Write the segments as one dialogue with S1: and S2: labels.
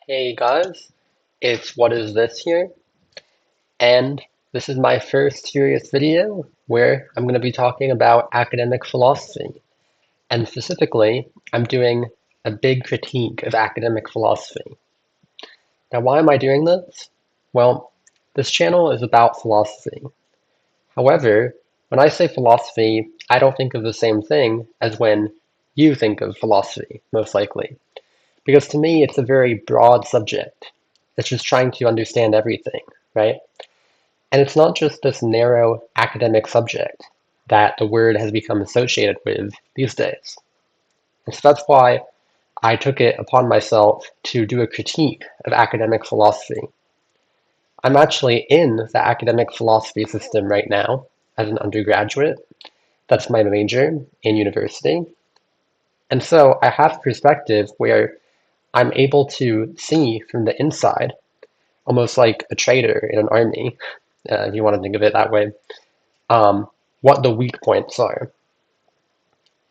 S1: Hey guys, it's What Is This here, and this is my first serious video where I'm going to be talking about academic philosophy, and specifically, I'm doing a big critique of academic philosophy. Now, why am I doing this? Well, this channel is about philosophy. However, when I say philosophy, I don't think of the same thing as when you think of philosophy, most likely. Because to me, it's a very broad subject. It's just trying to understand everything, right? And it's not just this narrow academic subject that the word has become associated with these days. And so that's why I took it upon myself to do a critique of academic philosophy. I'm actually in the academic philosophy system right now as an undergraduate. That's my major in university. And so I have a perspective where I'm able to see from the inside, almost like a traitor in an army, if you want to think of it that way, what the weak points are.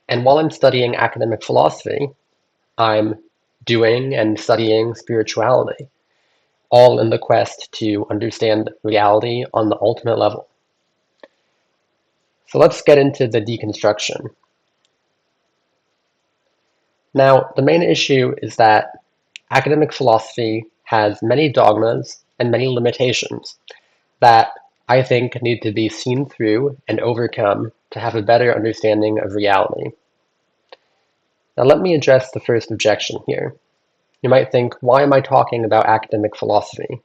S1: And while I'm studying academic philosophy, I'm doing and studying spirituality, all in the quest to understand reality on the ultimate level. So let's get into the deconstruction. Now, the main issue is that academic philosophy has many dogmas and many limitations that I think need to be seen through and overcome to have a better understanding of reality. Now, let me address the first objection here. You might think, why am I talking about academic philosophy?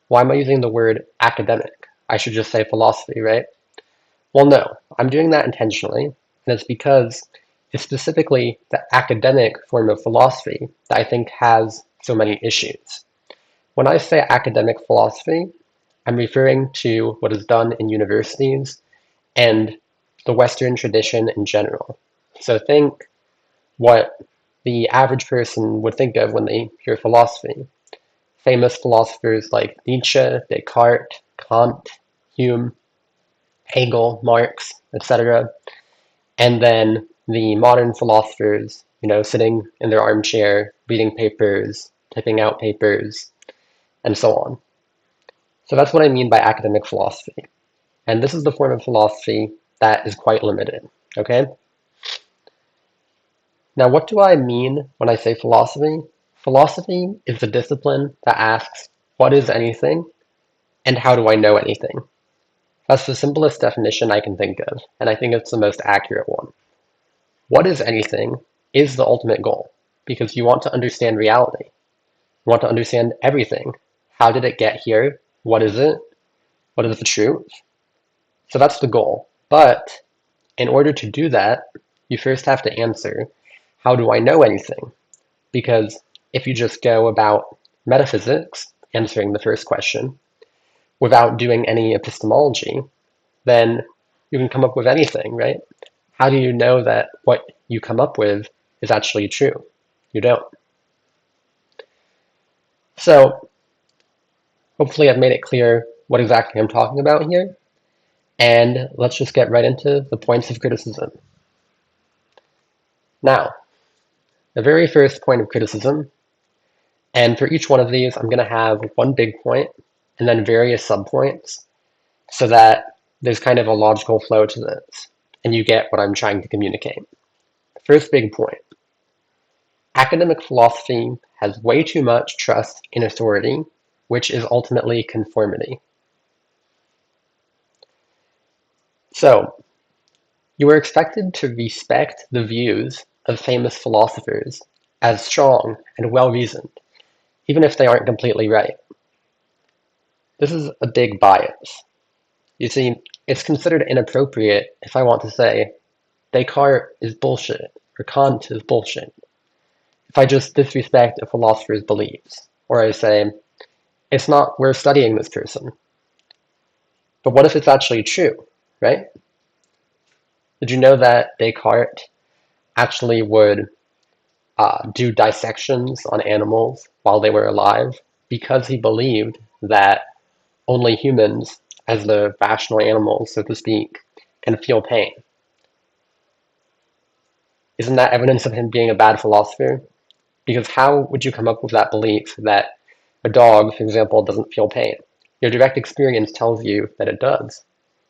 S1: Why am I using the word academic? I should just say philosophy, right? Well, no, I'm doing that intentionally, and it's because it's specifically the academic form of philosophy that I think has so many issues. When I say academic philosophy, I'm referring to what is done in universities and the Western tradition in general. So think what the average person would think of when they hear philosophy. Famous philosophers like Nietzsche, Descartes, Kant, Hume, Hegel, Marx, etc. And then the modern philosophers, sitting in their armchair, reading papers, typing out papers, and so on. So that's what I mean by academic philosophy. And this is the form of philosophy that is quite limited, okay? Now, what do I mean when I say philosophy? Philosophy is the discipline that asks, what is anything, and how do I know anything? That's the simplest definition I can think of, and I think it's the most accurate one. What is anything is the ultimate goal, because you want to understand reality. You want to understand everything. How did it get here? What is it? What is the truth? So that's the goal. But in order to do that, you first have to answer, how do I know anything? Because if you just go about metaphysics, answering the first question, without doing any epistemology, then you can come up with anything, right? How do you know that what you come up with is actually true? You don't. So hopefully I've made it clear what exactly I'm talking about here. And let's just get right into the points of criticism. Now, the very first point of criticism, and for each one of these, I'm going to have one big point and then various subpoints so that there's kind of a logical flow to this and you get what I'm trying to communicate. First big point. Academic philosophy has way too much trust in authority, which is ultimately conformity. So, you are expected to respect the views of famous philosophers as strong and well-reasoned, even if they aren't completely right. This is a big bias. You see, it's considered inappropriate if I want to say Descartes is bullshit or Kant is bullshit. If I just disrespect a philosopher's beliefs, or I say, it's not worth studying this person. But what if it's actually true, right? Did you know that Descartes actually would do dissections on animals while they were alive because he believed that only humans, as the rational animals, so to speak, can feel pain? Isn't that evidence of him being a bad philosopher? Because how would you come up with that belief that A dog, for example, doesn't feel pain. Your direct experience tells you that it does.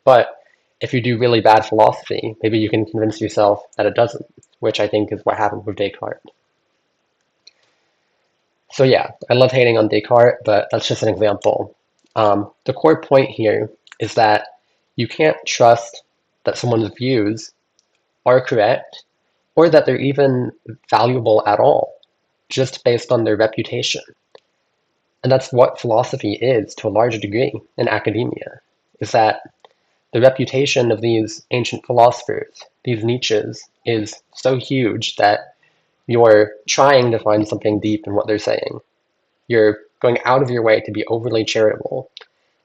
S1: But if you do really bad philosophy, maybe you can convince yourself that it doesn't, which I think is what happened with Descartes. So yeah, I love hating on Descartes, but that's just an example. The core point here is that you can't trust that someone's views are correct or that they're even valuable at all, just based on their reputation. And that's what philosophy is to a large degree in academia, is that the reputation of these ancient philosophers, these Nietzsches, is so huge that you're trying to find something deep in what they're saying. You're going out of your way to be overly charitable.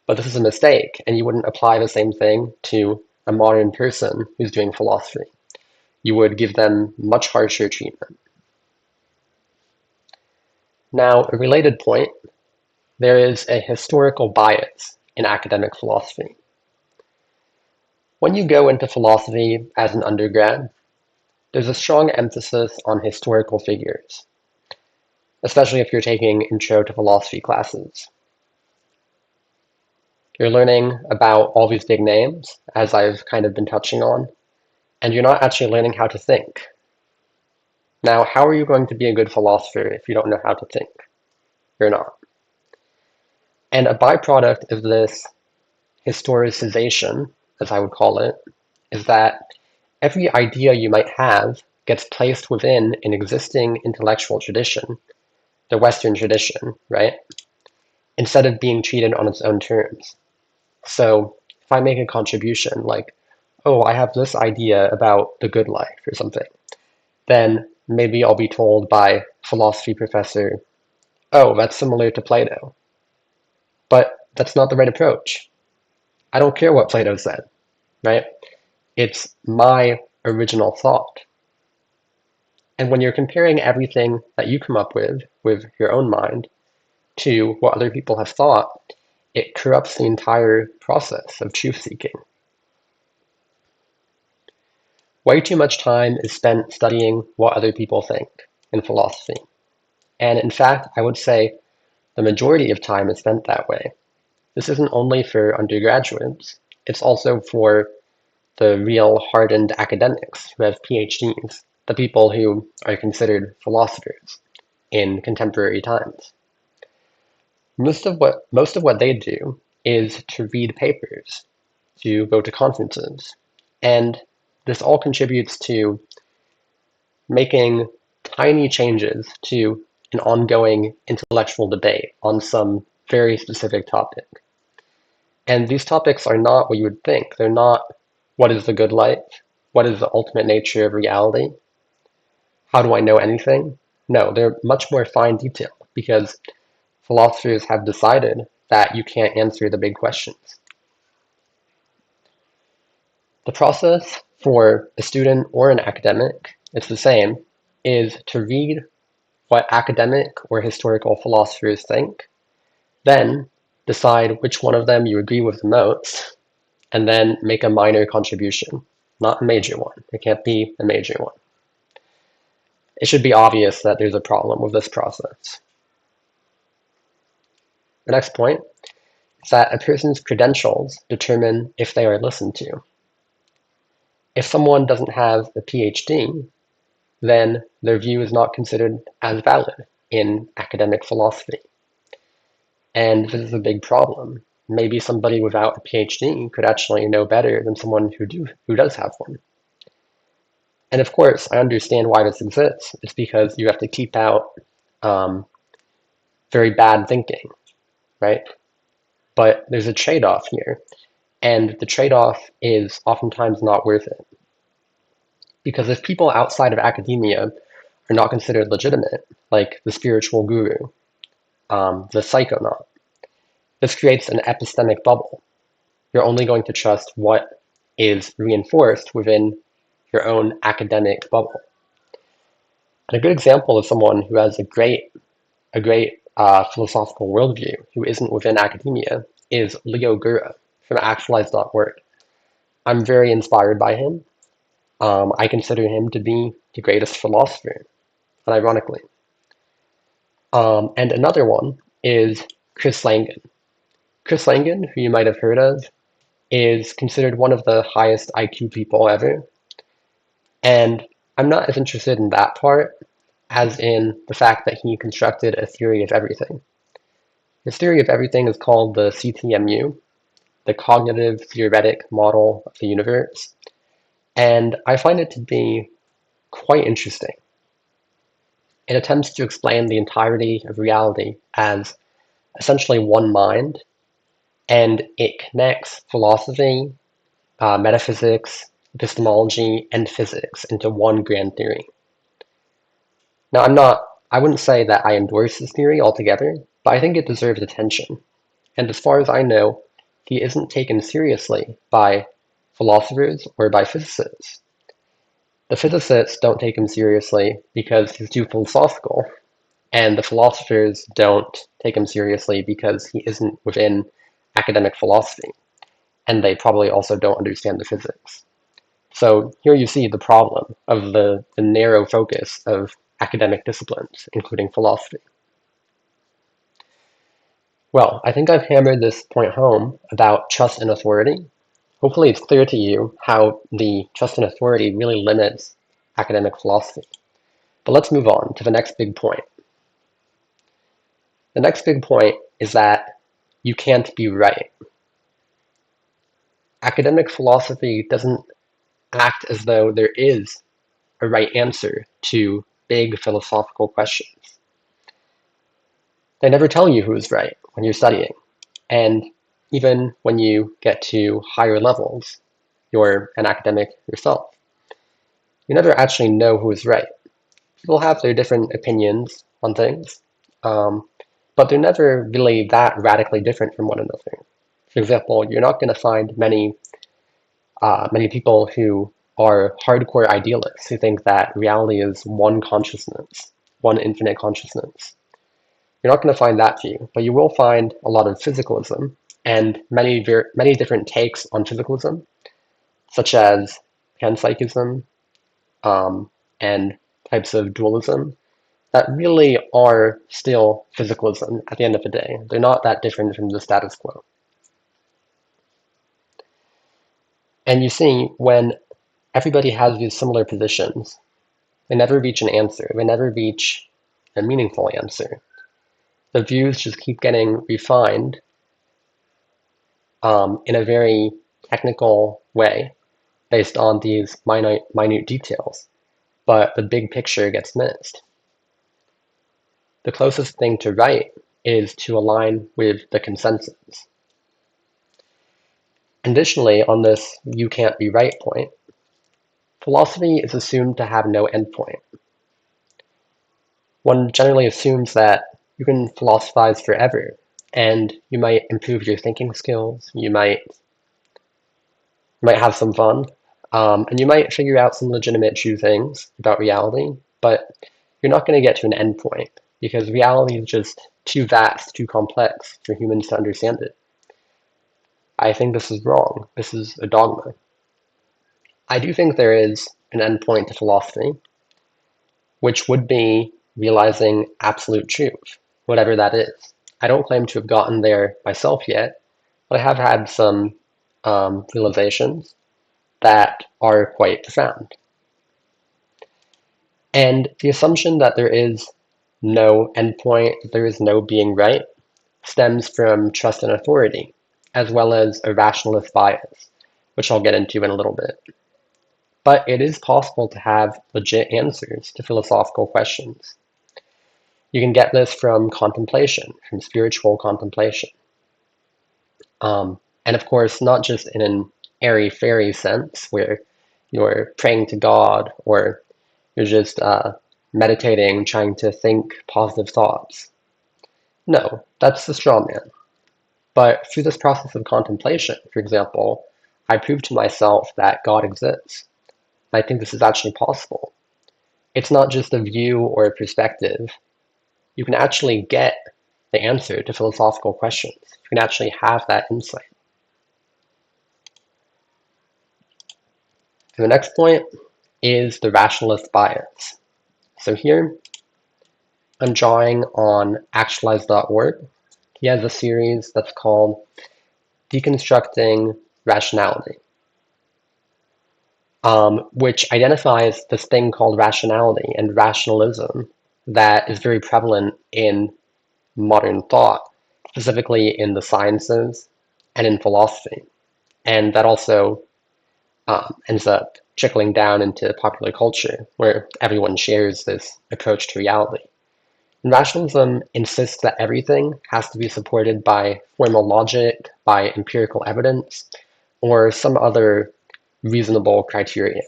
S1: But this is a mistake, and you wouldn't apply the same thing to a modern person who's doing philosophy. You would give them much harsher treatment. Now, a related point, there is a historical bias in academic philosophy. When you go into philosophy as an undergrad, there's a strong emphasis on historical figures, especially if you're taking intro to philosophy classes. You're learning about all these big names, as I've kind of been touching on, and you're not actually learning how to think. Now, how are you going to be a good philosopher if you don't know how to think? You're not. And a byproduct of this historicization, as I would call it, is that every idea you might have gets placed within an existing intellectual tradition, the Western tradition, right? Instead of being treated on its own terms. So if I make a contribution like, oh, I have this idea about the good life or something, then maybe I'll be told by a philosophy professor, oh, that's similar to Plato. But that's not the right approach. I don't care what Plato said, right? It's my original thought. And when you're comparing everything that you come up with your own mind, to what other people have thought, it corrupts the entire process of truth seeking. Way too much time is spent studying what other people think in philosophy. And in fact, I would say the majority of time is spent that way. This isn't only for undergraduates, it's also for the real hardened academics who have PhDs, the people who are considered philosophers in contemporary times. Most of what they do is to read papers, to go to conferences, and this all contributes to making tiny changes to an ongoing intellectual debate on some very specific topic. And these topics are not what you would think. They're not what is the good life? What is the ultimate nature of reality? How do I know anything? No, they're much more fine detail because philosophers have decided that you can't answer the big questions. The process for a student or an academic, it's the same, is to read what academic or historical philosophers think, then decide which one of them you agree with the most, and then make a minor contribution, not a major one. It can't be a major one. It should be obvious that there's a problem with this process. The next point is that a person's credentials determine if they are listened to. If someone doesn't have a PhD, then their view is not considered as valid in academic philosophy. And this is a big problem. Maybe somebody without a PhD could actually know better than someone who does have one. And of course, I understand why this exists. It's because you have to keep out very bad thinking, right? But there's a trade-off here, and the trade-off is oftentimes not worth it. Because if people outside of academia are not considered legitimate, like the spiritual guru, the psychonaut, this creates an epistemic bubble. You're only going to trust what is reinforced within your own academic bubble. And a good example of someone who has a great philosophical worldview who isn't within academia is Leo Gura from actualize.org. I'm very inspired by him. I consider him to be the greatest philosopher, unironically. And another one is Chris Langan. Chris Langan, who you might have heard of, is considered one of the highest IQ people ever. And I'm not as interested in that part as in the fact that he constructed a theory of everything. His theory of everything is called the CTMU, the Cognitive Theoretic Model of the Universe, and I find it to be quite interesting. It attempts to explain the entirety of reality as essentially one mind, and it connects philosophy, metaphysics, epistemology, and physics into one grand theory. Now, I wouldn't say that I endorse this theory altogether, but I think it deserves attention. And as far as I know, he isn't taken seriously by philosophers or by physicists. The physicists don't take him seriously because he's too philosophical, and the philosophers don't take him seriously because he isn't within academic philosophy, and they probably also don't understand the physics. So here you see the problem of the narrow focus of academic disciplines, including philosophy. Well, I think I've hammered this point home about trust and authority. Hopefully it's clear to you how the trust and authority really limits academic philosophy. But let's move on to the next big point. The next big point is that you can't be right. Academic philosophy doesn't act as though there is a right answer to big philosophical questions. They never tell you who's right when you're studying. And even when you get to higher levels, you're an academic yourself, you never actually know who is right. People have their different opinions on things, but they're never really that radically different from one another. For example, you're not going to find many people who are hardcore idealists who think that reality is one consciousness, one infinite consciousness. You're not going to find that view, but you will find a lot of physicalism and many different takes on physicalism, such as panpsychism and types of dualism that really are still physicalism at the end of the day. They're not that different from the status quo. And you see, when everybody has these similar positions, they never reach an answer. They never reach a meaningful answer. The views just keep getting refined in a very technical way based on these minute details, but the big picture gets missed. The closest thing to right is to align with the consensus. Additionally, on this you can't be right point, philosophy is assumed to have no endpoint. One generally assumes that you can philosophize forever, and you might improve your thinking skills, you might have some fun, and you might figure out some legitimate true things about reality, but you're not going to get to an endpoint because reality is just too vast, too complex for humans to understand it. I think this is wrong. This is a dogma. I do think there is an endpoint to philosophy, which would be realizing absolute truth, whatever that is. I don't claim to have gotten there myself yet, but I have had some realizations that are quite profound. And the assumption that there is no endpoint, that there is no being right, stems from trust and authority, as well as a rationalist bias, which I'll get into in a little bit. But it is possible to have legit answers to philosophical questions. You can get this from contemplation, from spiritual contemplation. And of course, not just in an airy-fairy sense where you're praying to God or you're just meditating, trying to think positive thoughts. No, that's the straw man. But through this process of contemplation, for example, I prove to myself that God exists. I think this is actually possible. It's not just a view or a perspective. You can actually get the answer to philosophical questions. You can actually have that insight. The next point is the rationalist bias. So here I'm drawing on actualize.org, He has a series that's called Deconstructing Rationality, which identifies this thing called rationality and rationalism that is very prevalent in modern thought, specifically in the sciences and in philosophy. And that also ends up trickling down into popular culture, where everyone shares this approach to reality. And rationalism insists that everything has to be supported by formal logic, by empirical evidence, or some other reasonable criteria.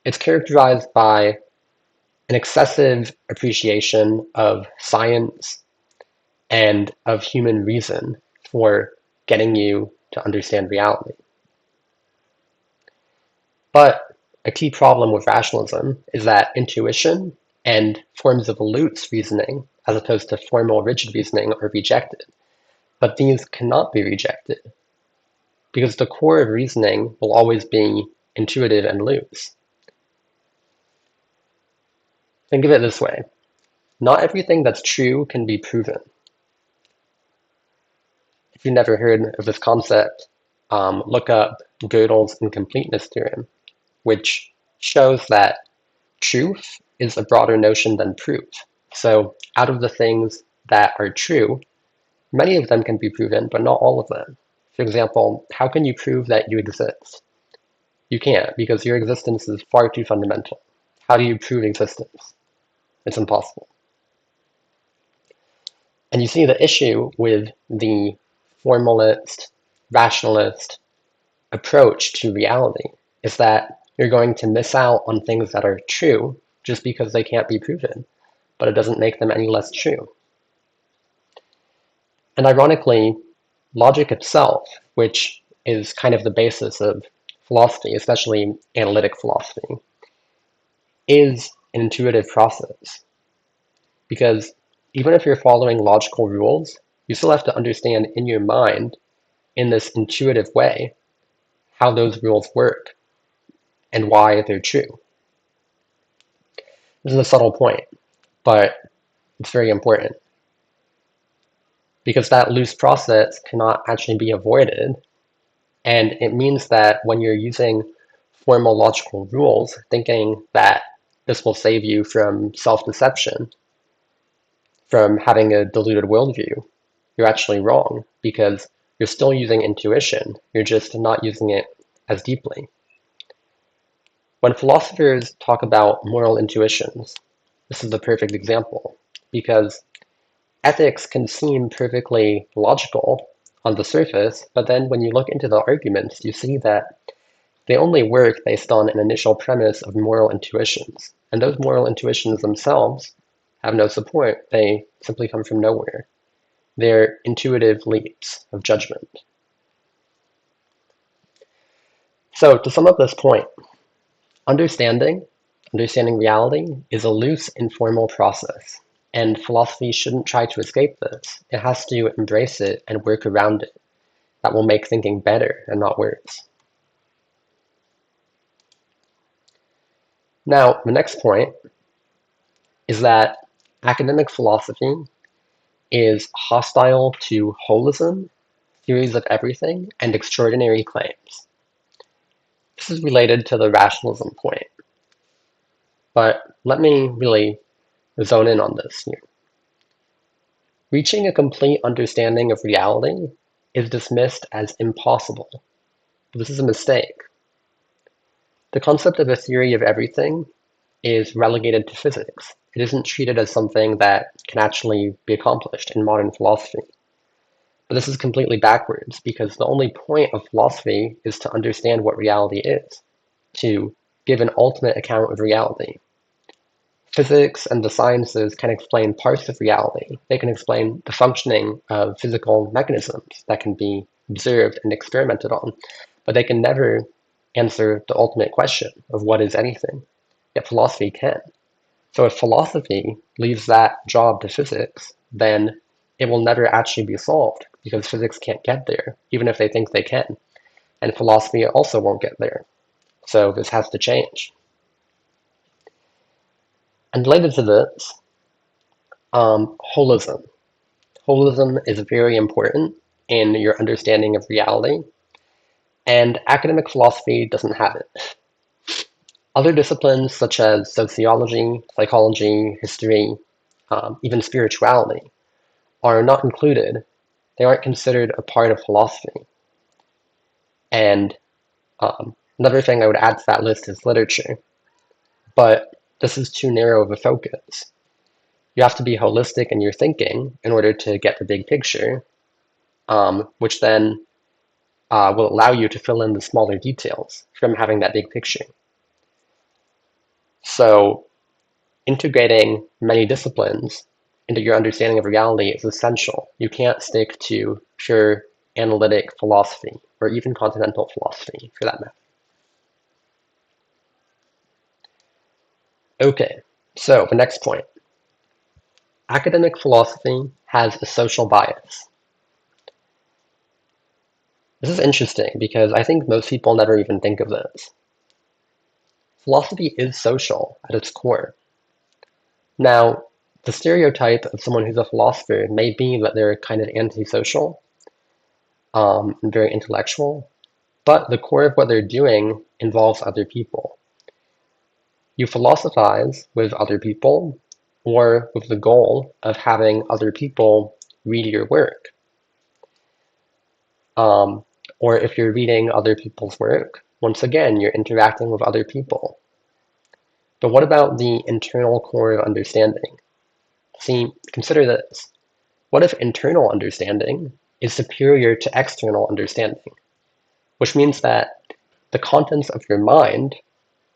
S1: It's characterized by an excessive appreciation of science and of human reason for getting you to understand reality. But a key problem with rationalism is that intuition and forms of loose reasoning, as opposed to formal rigid reasoning, are rejected. But these cannot be rejected because the core of reasoning will always be intuitive and loose. Think of it this way. Not everything that's true can be proven. If you've never heard of this concept, look up Gödel's incompleteness theorem, which shows that truth is a broader notion than proof. So out of the things that are true, many of them can be proven, but not all of them. For example, how can you prove that you exist? You can't, because your existence is far too fundamental. How do you prove existence? It's impossible. And you see the issue with the formalist, rationalist approach to reality is that you're going to miss out on things that are true just because they can't be proven, but it doesn't make them any less true. And ironically, logic itself, which is kind of the basis of philosophy, especially analytic philosophy, is an intuitive process. Because even if you're following logical rules, you still have to understand in your mind, in this intuitive way, how those rules work and why they're true. This is a subtle point, but it's very important. Because that loose process cannot actually be avoided. And it means that when you're using formal logical rules, thinking that this will save you from self-deception, from having a diluted worldview, you're actually wrong because you're still using intuition. You're just not using it as deeply. When philosophers talk about moral intuitions, this is the perfect example because ethics can seem perfectly logical on the surface, but then when you look into the arguments, you see that they only work based on an initial premise of moral intuitions, and those moral intuitions themselves have no support. They simply come from nowhere. They're intuitive leaps of judgment. So to sum up this point, understanding, understanding reality is a loose, informal process, and philosophy shouldn't try to escape this. It has to embrace it and work around it. That will make thinking better and not worse. Now, the next point is that academic philosophy is hostile to holism, theories of everything, and extraordinary claims. This is related to the rationalism point, but let me really zone in on this here. Reaching a complete understanding of reality is dismissed as impossible. This is a mistake. The concept of a theory of everything is relegated to physics. It isn't treated as something that can actually be accomplished in modern philosophy. But this is completely backwards because the only point of philosophy is to understand what reality is, to give an ultimate account of reality. Physics and the sciences can explain parts of reality. They can explain the functioning of physical mechanisms that can be observed and experimented on, but they can never answer the ultimate question of what is anything. Yet philosophy can. So if philosophy leaves that job to physics, then it will never actually be solved because physics can't get there, even if they think they can. And philosophy also won't get there. So this has to change. And related to this, holism. Holism is very important in your understanding of reality, and academic philosophy doesn't have it. Other disciplines such as sociology, psychology, history, even spirituality are not included. They aren't considered a part of philosophy. And another thing I would add to that list is literature. But this is too narrow of a focus. You have to be holistic in your thinking in order to get the big picture, which then will allow you to fill in the smaller details from having that big picture. So integrating many disciplines into your understanding of reality is essential. You can't stick to pure analytic philosophy or even continental philosophy for that matter. Okay, so the next point. Academic philosophy has a social bias. This is interesting because I think most people never even think of this. Philosophy is social at its core. Now, the stereotype of someone who's a philosopher may be that they're kind of antisocial and very intellectual, but the core of what they're doing involves other people. You philosophize with other people or with the goal of having other people read your work. Um, or if you're reading other people's work, once again, you're interacting with other people. But what about the internal core of understanding? See, consider this. What if internal understanding is superior to external understanding? Which means that the contents of your mind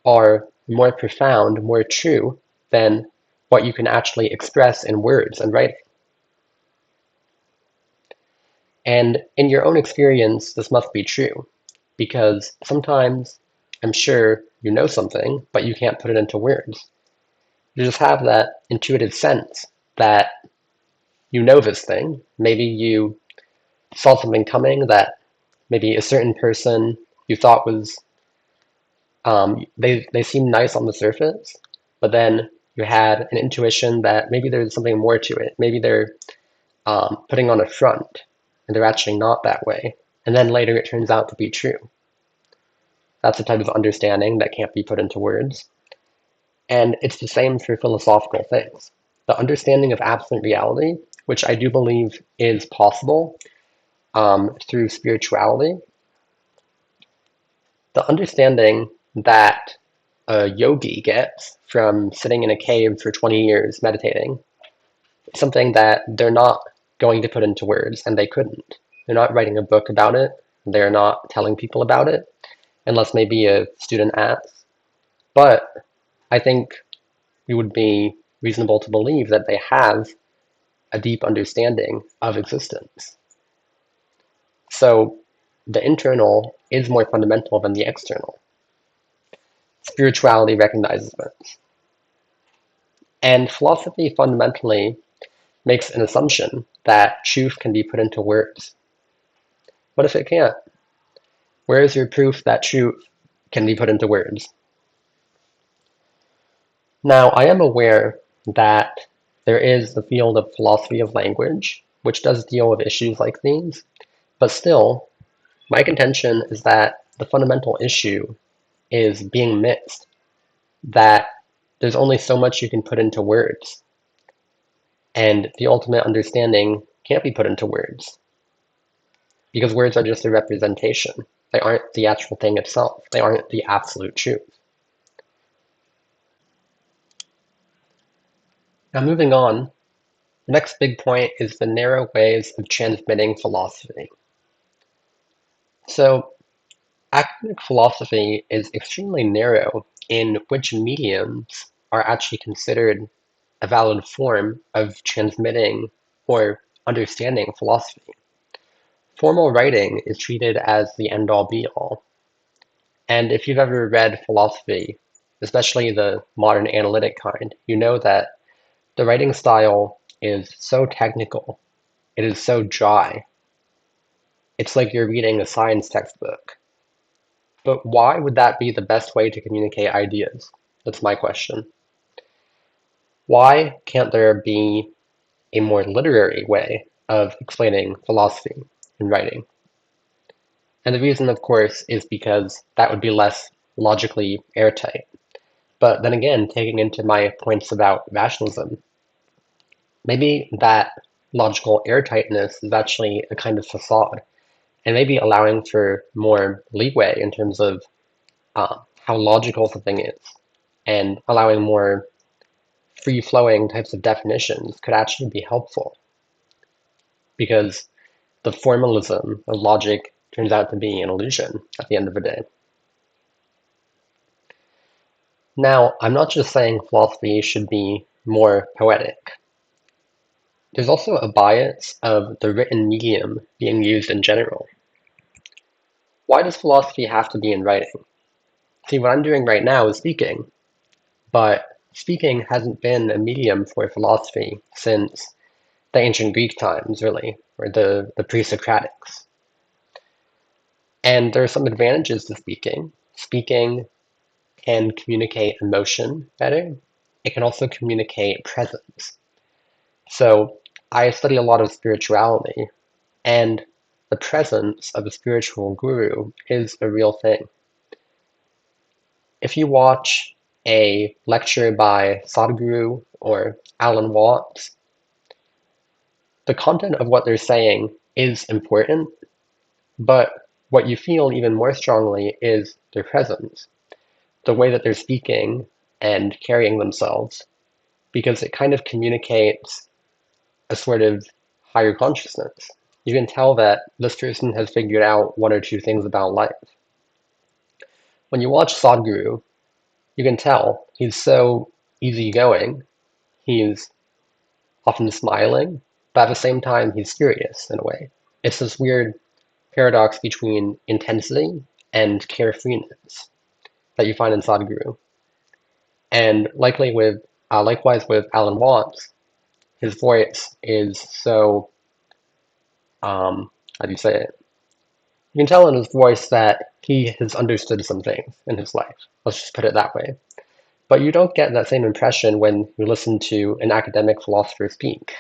S1: are more profound, more true than what you can actually express in words and writing. And in your own experience, this must be true, because sometimes I'm sure you know something, but you can't put it into words. You just have that intuitive sense that you know this thing. Maybe you saw something coming that maybe a certain person you thought was, they seemed nice on the surface, but then you had an intuition that maybe there's something more to it. Maybe they're putting on a front and they're actually not that way. And then later it turns out to be true. That's a type of understanding that can't be put into words. And it's the same for philosophical things. The understanding of absolute reality, which I do believe is possible through spirituality, the understanding that a yogi gets from sitting in a cave for 20 years meditating, something that they're not going to put into words, and they couldn't. They're not writing a book about it. They're not telling people about it, unless maybe a student asks. But I think it would be reasonable to believe that they have a deep understanding of existence. So the internal is more fundamental than the external. Spirituality recognizes this. And philosophy fundamentally makes an assumption that truth can be put into words. What if it can't? Where is your proof that truth can be put into words? Now, I am aware that there is the field of philosophy of language, which does deal with issues like these, but still, my contention is that the fundamental issue is being missed, that there's only so much you can put into words, and the ultimate understanding can't be put into words, because words are just a representation. They aren't the actual thing itself. They aren't the absolute truth. Now, moving on, the next big point is the narrow ways of transmitting philosophy. So, academic philosophy is extremely narrow in which mediums are actually considered a valid form of transmitting or understanding philosophy. Formal writing is treated as the end-all be-all. And if you've ever read philosophy, especially the modern analytic kind, you know that the writing style is so technical, it is so dry. It's like you're reading a science textbook. But why would that be the best way to communicate ideas? That's my question. Why can't there be a more literary way of explaining philosophy in writing. And the reason, of course, is because that would be less logically airtight. But then again, taking into my points about rationalism, maybe that logical airtightness is actually a kind of facade, and maybe allowing for more leeway in terms of how logical something is, and allowing more free-flowing types of definitions could actually be helpful, because the formalism of logic turns out to be an illusion at the end of the day. Now, I'm not just saying philosophy should be more poetic. There's also a bias of the written medium being used in general. Why does philosophy have to be in writing? See, what I'm doing right now is speaking, but speaking hasn't been a medium for philosophy since the ancient Greek times, really, or the pre-Socratics. And there are some advantages to speaking. Speaking can communicate emotion better. It can also communicate presence. So I study a lot of spirituality, and the presence of a spiritual guru is a real thing. If you watch a lecture by Sadhguru or Alan Watts, the content of what they're saying is important, but what you feel even more strongly is their presence, the way that they're speaking and carrying themselves, because it kind of communicates a sort of higher consciousness. You can tell that this person has figured out one or two things about life. When you watch Sadhguru, you can tell he's so easygoing, he's often smiling, but at the same time he's serious in a way. It's this weird paradox between intensity and carefreeness that you find in Sadhguru. And likewise with Alan Watts, his voice is so, how do you say it? You can tell in his voice that he has understood some things in his life. Let's just put it that way. But you don't get that same impression when you listen to an academic philosopher speak.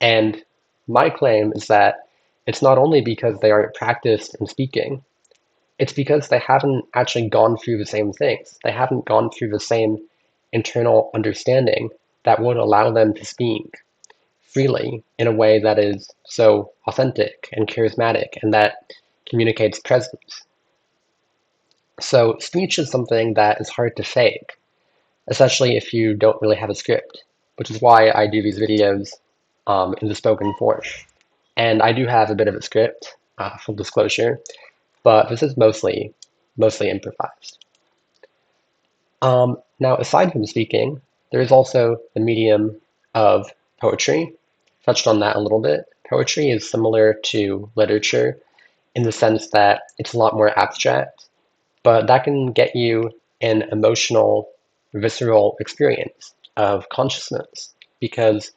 S1: And my claim is that it's not only because they aren't practiced in speaking, it's because they haven't actually gone through the same things. They haven't gone through the same internal understanding that would allow them to speak freely in a way that is so authentic and charismatic and that communicates presence. So speech is something that is hard to fake, especially if you don't really have a script, which is why I do these videos in the spoken form. And I do have a bit of a script, full disclosure, but this is mostly improvised. Now, aside from speaking, there is also the medium of poetry. Touched on that a little bit. Poetry is similar to literature in the sense that it's a lot more abstract, but that can get you an emotional, visceral experience of consciousness because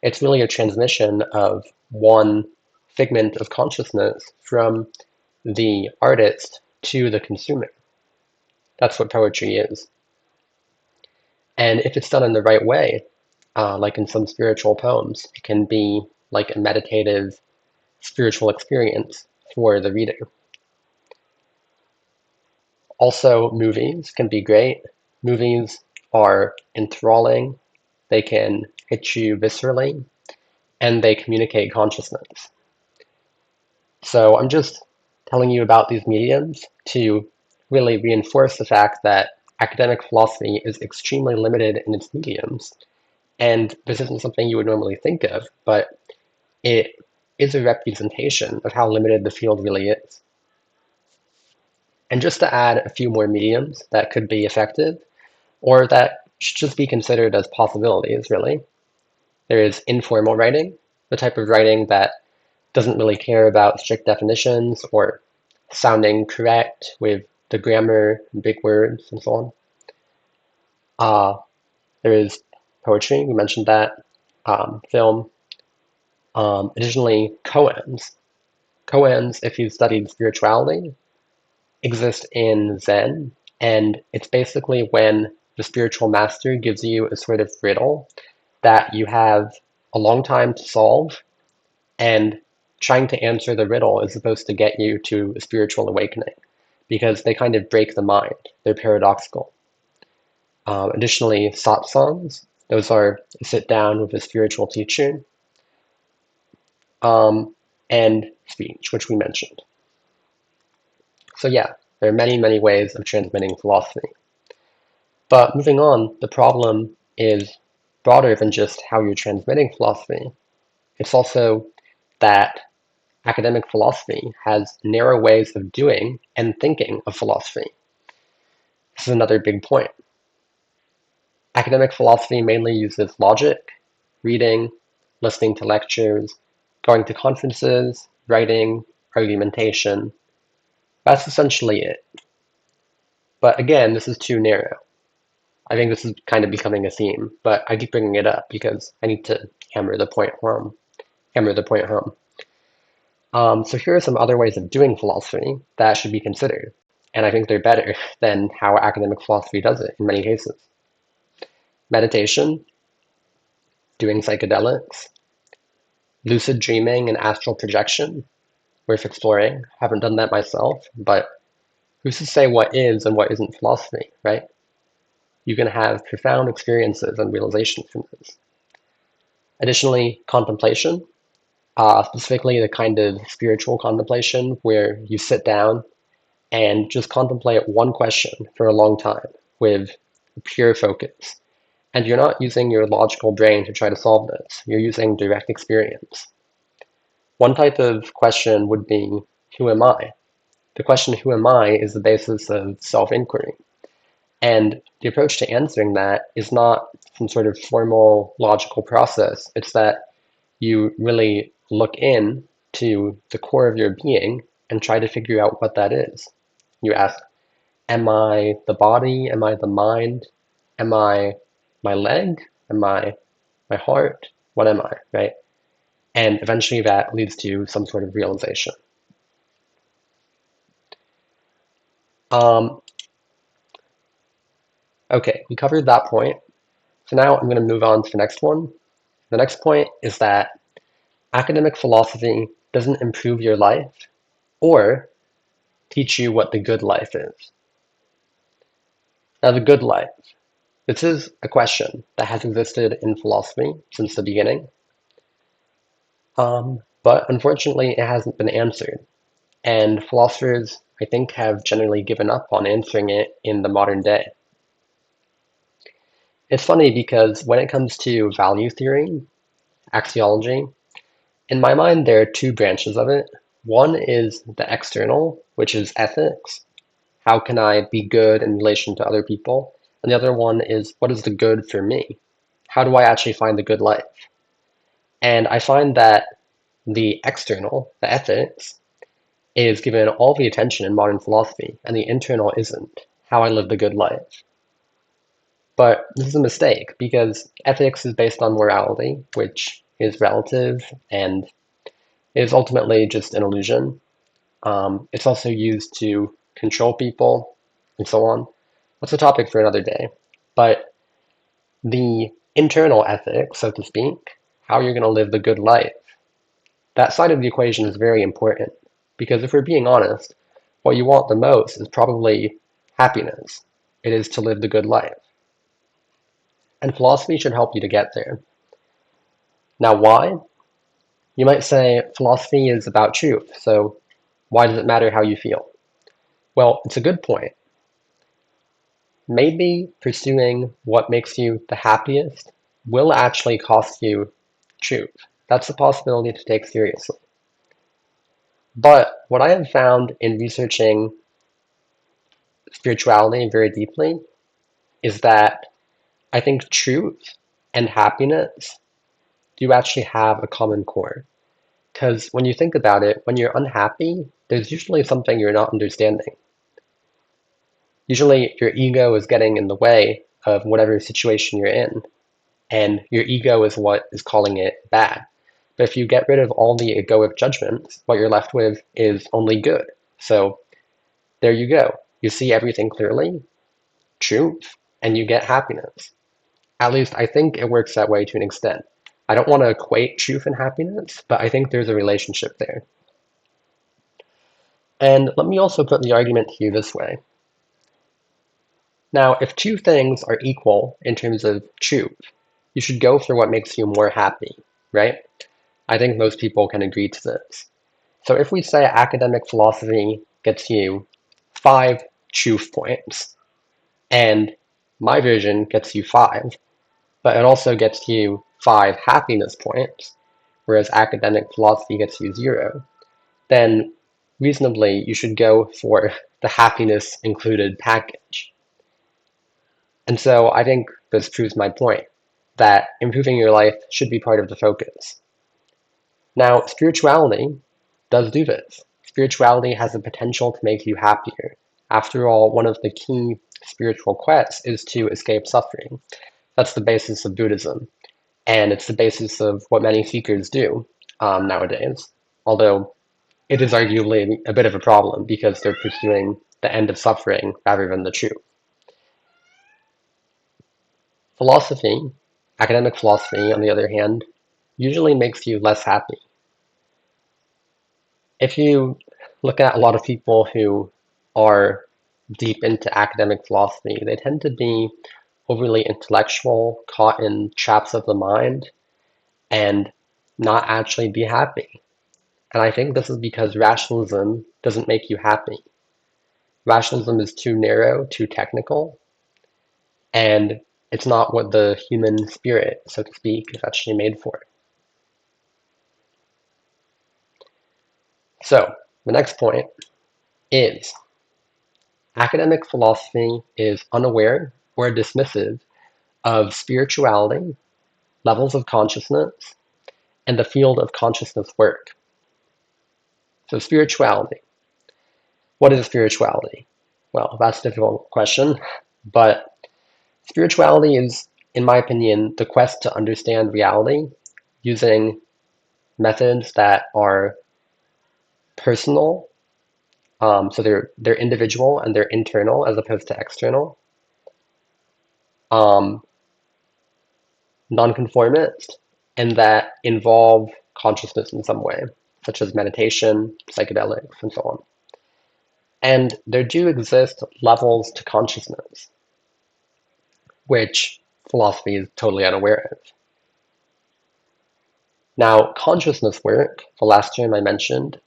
S1: it's really a transmission of one figment of consciousness from the artist to the consumer. That's what poetry is. And if it's done in the right way, like in some spiritual poems, it can be like a meditative spiritual experience for the reader. Also, movies can be great. Movies are enthralling, they can hit you viscerally, and they communicate consciousness. So I'm just telling you about these mediums to really reinforce the fact that academic philosophy is extremely limited in its mediums. And this isn't something you would normally think of, but it is a representation of how limited the field really is. And just to add a few more mediums that could be effective, or that should just be considered as possibilities, really. There is informal writing, the type of writing that doesn't really care about strict definitions or sounding correct with the grammar, big words, and so on. There is poetry, we mentioned that, film. Additionally, koans. Koans, if you've studied spirituality, exist in Zen, and it's basically when the spiritual master gives you a sort of riddle that you have a long time to solve, And trying to answer the riddle is supposed to get you to a spiritual awakening because they kind of break the mind. They're paradoxical. Additionally, satsangs, those are a sit down with a spiritual teacher, um, and speech, which we mentioned. So yeah, there are many, many ways of transmitting philosophy. But moving on, the problem is broader than just how you're transmitting philosophy. It's also that academic philosophy has narrow ways of doing and thinking of philosophy. This is another big point. Academic philosophy mainly uses logic, reading, listening to lectures, going to conferences, writing, argumentation. That's essentially it. But again, this is too narrow. I think this is kind of becoming a theme, but I keep bringing it up because I need to hammer the point home. Hammer the point home. So here are some other ways of doing philosophy that should be considered, and I think they're better than how academic philosophy does it in many cases. Meditation, doing psychedelics, lucid dreaming and astral projection, worth exploring. Haven't done that myself, but who's to say what is and what isn't philosophy, right? You can have profound experiences and realizations from this. Additionally, contemplation, specifically the kind of spiritual contemplation where you sit down and just contemplate one question for a long time with pure focus. And you're not using your logical brain to try to solve this. You're using direct experience. One type of question would be, who am I? The question, who am I, is the basis of self-inquiry. And the approach to answering that is not some sort of formal logical process. It's that you really look in to the core of your being and try to figure out what that is. You ask, am I the body? Am I the mind? Am I my leg? Am I my heart? What am I, right? And eventually that leads to some sort of realization. Um, okay, we covered that point. So now I'm going to move on to the next one. The next point is that academic philosophy doesn't improve your life or teach you what the good life is. Now, the good life. This is a question that has existed in philosophy since the beginning, but unfortunately it hasn't been answered. And philosophers, I think, have generally given up on answering it in the modern day. It's funny because when it comes to value theory, axiology, in my mind, there are two branches of it. One is the external, which is ethics. How can I be good in relation to other people? And the other one is, what is the good for me? How do I actually find the good life? And I find that the external, the ethics, is given all the attention in modern philosophy, and the internal isn't. How I live the good life. But this is a mistake because ethics is based on morality, which is relative and is ultimately just an illusion. It's also used to control people and so on. That's a topic for another day. But the internal ethics, so to speak, how you're going to live the good life, that side of the equation is very important. Because if we're being honest, what you want the most is probably happiness. It is to live the good life. And philosophy should help you to get there. Now, why? You might say philosophy is about truth, so why does it matter how you feel? Well, it's a good point. Maybe pursuing what makes you the happiest will actually cost you truth. That's a possibility to take seriously. But what I have found in researching spirituality very deeply is that I think truth and happiness do actually have a common core. Because when you think about it, when you're unhappy, there's usually something you're not understanding. Usually your ego is getting in the way of whatever situation you're in, and your ego is what is calling it bad. But if you get rid of all the egoic judgments, what you're left with is only good. So there you go. You see everything clearly, truth, and you get happiness. At least I think it works that way to an extent. I don't want to equate truth and happiness, but I think there's a relationship there. And let me also put the argument to you this way. Now, if two things are equal in terms of truth, you should go for what makes you more happy, right? I think most people can agree to this. So if we say academic philosophy gets you 5 truth points, and my version gets you 5, but it also gets you 5 happiness points, whereas academic philosophy gets you 0, then reasonably you should go for the happiness included package. And so I think this proves my point, that improving your life should be part of the focus. Now, spirituality does do this. Spirituality has the potential to make you happier. After all, one of the key spiritual quests is to escape suffering. That's the basis of Buddhism, and it's the basis of what many seekers do nowadays. Although it is arguably a bit of a problem because they're pursuing the end of suffering rather than the truth. Philosophy, academic philosophy, on the other hand, usually makes you less happy. If you look at a lot of people who are deep into academic philosophy, they tend to be overly intellectual, caught in traps of the mind, and not actually be happy. And I think this is because rationalism doesn't make you happy. Rationalism is too narrow, too technical, and it's not what the human spirit, so to speak, is actually made for. So, the next point is academic philosophy is unaware or dismissive of spirituality, levels of consciousness, and the field of consciousness work. So, spirituality. What is spirituality? Well, that's a difficult question, but spirituality is, in my opinion, the quest to understand reality using methods that are personal. So they're individual and they're internal as opposed to external. Um, Nonconformist, and that involve consciousness in some way, such as meditation, psychedelics, and so on. And there do exist levels to consciousness, which philosophy is totally unaware of. Now, consciousness work, the last term I mentioned,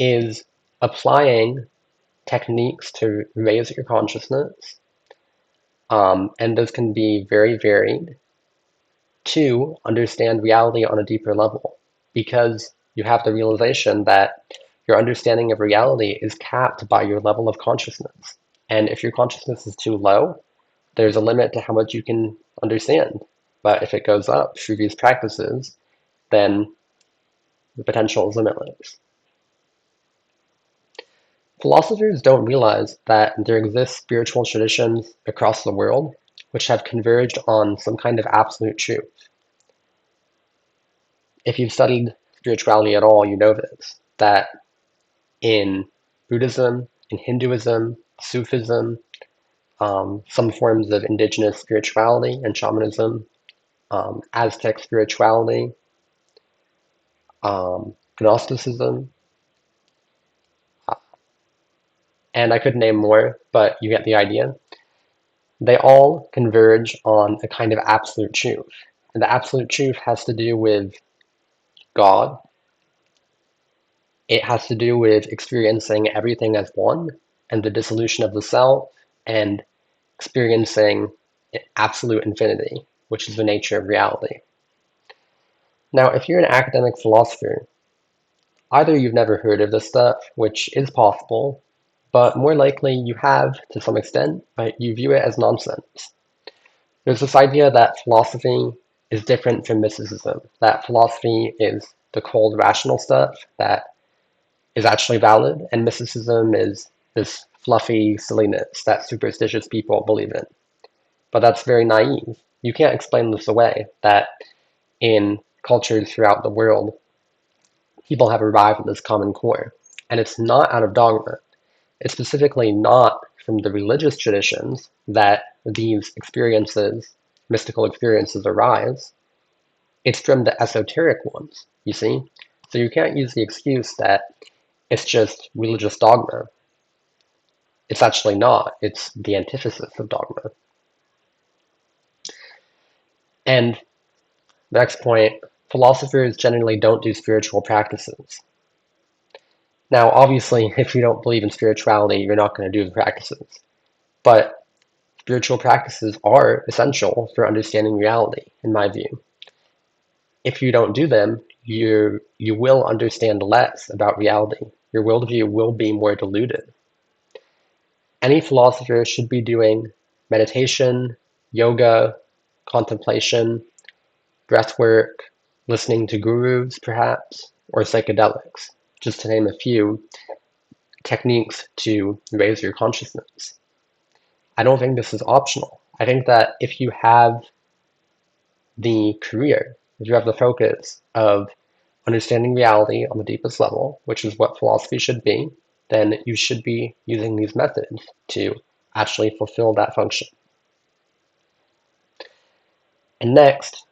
S1: is applying techniques to raise your consciousness, and those can be very varied, to understand reality on a deeper level, because you have the realization that your understanding of reality is capped by your level of consciousness. And if your consciousness is too low, there's a limit to how much you can understand. But if it goes up through these practices, then the potential is limitless. Philosophers don't realize that there exist spiritual traditions across the world which have converged on some kind of absolute truth. If you've studied spirituality at all, you know this, that in Buddhism, in Hinduism, Sufism, some forms of indigenous spirituality and shamanism, Aztec spirituality, Gnosticism, uh, and I could name more, but you get the idea. They all converge on a kind of absolute truth. And the absolute truth has to do with God. It has to do with experiencing everything as one and the dissolution of the self and experiencing absolute infinity, which is the nature of reality. Now, if you're an academic philosopher, either you've never heard of this stuff, which is possible, but more likely you have to some extent, but you view it as nonsense. There's this idea that philosophy is different from mysticism, that philosophy is the cold rational stuff that is actually valid, and mysticism is this fluffy silliness that superstitious people believe in. But that's very naive. You can't explain this away, that in cultures throughout the world, people have arrived at this common core. And it's not out of dogma. It's specifically not from the religious traditions that these experiences, mystical experiences, arise. It's from the esoteric ones, you see? So you can't use the excuse that it's just religious dogma. It's actually not. It's the antithesis of dogma. And the next point, philosophers generally don't do spiritual practices. Now, obviously, if you don't believe in spirituality, you're not going to do the practices. But spiritual practices are essential for understanding reality, in my view. If you don't do them, you will understand less about reality. Your worldview will be more diluted. Any philosopher should be doing meditation, yoga, contemplation, breathwork, listening to gurus, perhaps, or psychedelics, just to name a few techniques to raise your consciousness. I don't think this is optional. I think that if you have the career, if you have the focus of understanding reality on the deepest level, which is what philosophy should be, then you should be using these methods to actually fulfill that function. And next,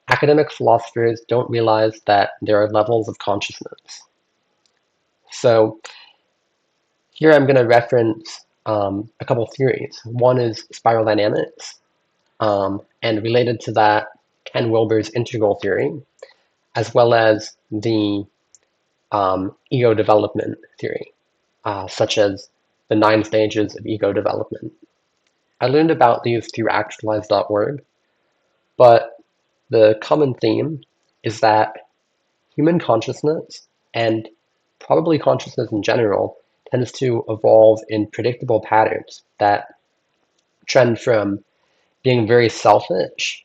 S1: academic philosophers don't realize that there are levels of consciousness. So here I'm going to reference a couple theories. One is spiral dynamics, and related to that, Ken Wilber's integral theory, as well as the ego development theory, such as the 9 stages of ego development. I learned about these through actualize.org, but the common theme is that human consciousness, and probably consciousness in general, tends to evolve in predictable patterns that trend from being very selfish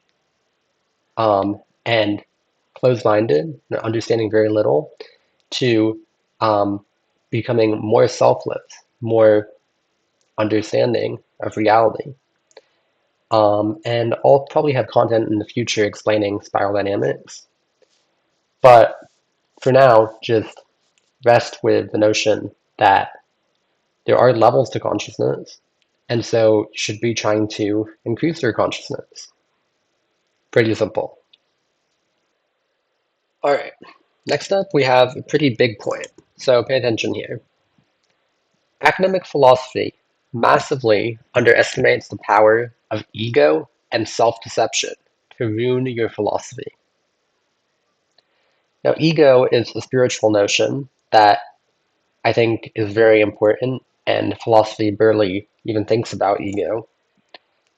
S1: and closed-minded, understanding very little, to becoming more selfless, more understanding of reality. And I'll probably have content in the future explaining spiral dynamics. But for now, just rest with the notion that there are levels to consciousness, and so you should be trying to increase your consciousness. Pretty simple. All right, next up we have a pretty big point, so pay attention here. Academic philosophy massively underestimates the power of ego and self-deception to ruin your philosophy. Now, ego is a spiritual notion that I think is very important, and philosophy barely even thinks about ego.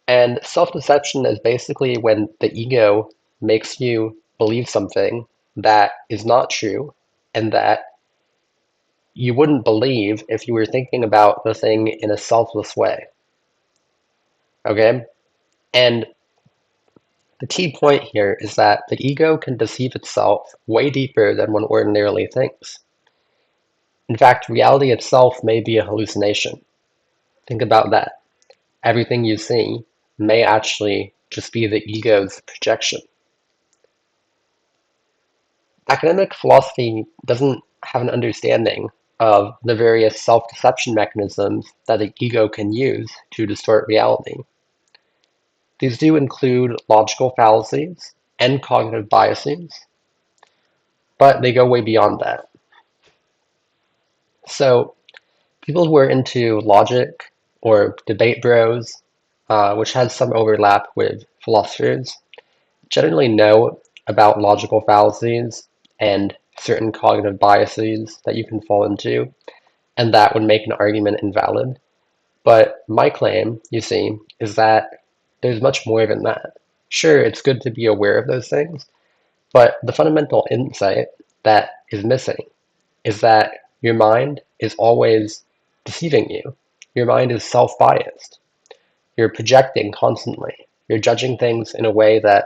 S1: And self-deception is basically when the ego makes you believe something that is not true and that you wouldn't believe if you were thinking about the thing in a selfless way. Okay? And the key point here is that the ego can deceive itself way deeper than one ordinarily thinks. In fact, reality itself may be a hallucination. Think about that. Everything you see may actually just be the ego's projection. Academic philosophy doesn't have an understanding of the various self-deception mechanisms that the ego can use to distort reality. These do include logical fallacies and cognitive biases, but they go way beyond that. So people who are into logic or debate bros, which has some overlap with philosophers, generally know about logical fallacies and certain cognitive biases that you can fall into, and that would make an argument invalid. But my claim, you see, is that there's much more than that. Sure, it's good to be aware of those things, but the fundamental insight that is missing is that your mind is always deceiving you. Your mind is self-biased. You're projecting constantly. You're judging things in a way that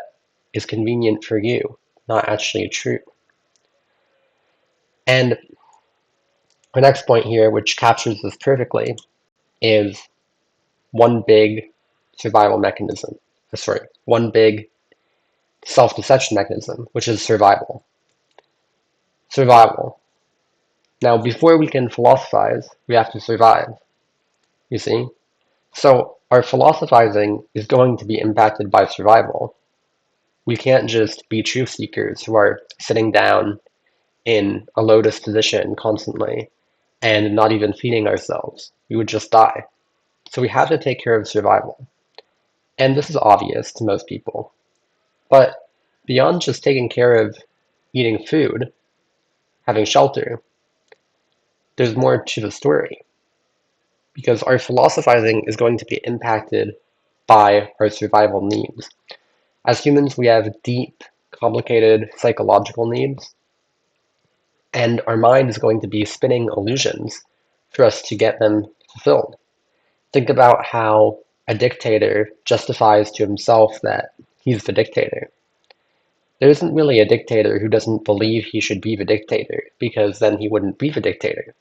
S1: is convenient for you, not actually true. And the next point here, which captures this perfectly, is one big survival mechanism. Sorry, one big self-deception mechanism, which is survival. Survival. Now, before we can philosophize, we have to survive, you see? So our philosophizing is going to be impacted by survival. We can't just be truth seekers who are sitting down in a lotus position constantly and not even feeding ourselves. We would just die. So we have to take care of survival. And this is obvious to most people. But beyond just taking care of eating food, having shelter, there's more to the story. Because our philosophizing is going to be impacted by our survival needs. As humans, we have deep, complicated psychological needs, and our mind is going to be spinning illusions for us to get them fulfilled. Think about how a dictator justifies to himself that he's the dictator. There isn't really a dictator who doesn't believe he should be the dictator, because then he wouldn't be the dictator.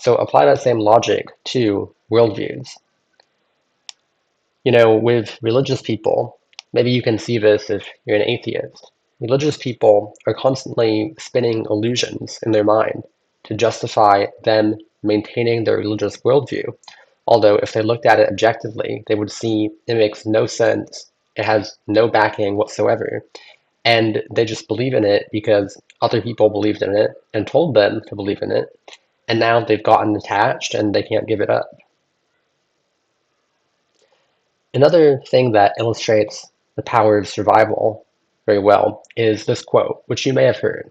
S1: So apply that same logic to worldviews. With religious people, maybe you can see this if you're an atheist. Religious people are constantly spinning illusions in their mind to justify them maintaining their religious worldview. Although, if they looked at it objectively, they would see it makes no sense, it has no backing whatsoever, and they just believe in it because other people believed in it and told them to believe in it, and now they've gotten attached and they can't give it up. Another thing that illustrates the power of survival very well is this quote, which you may have heard.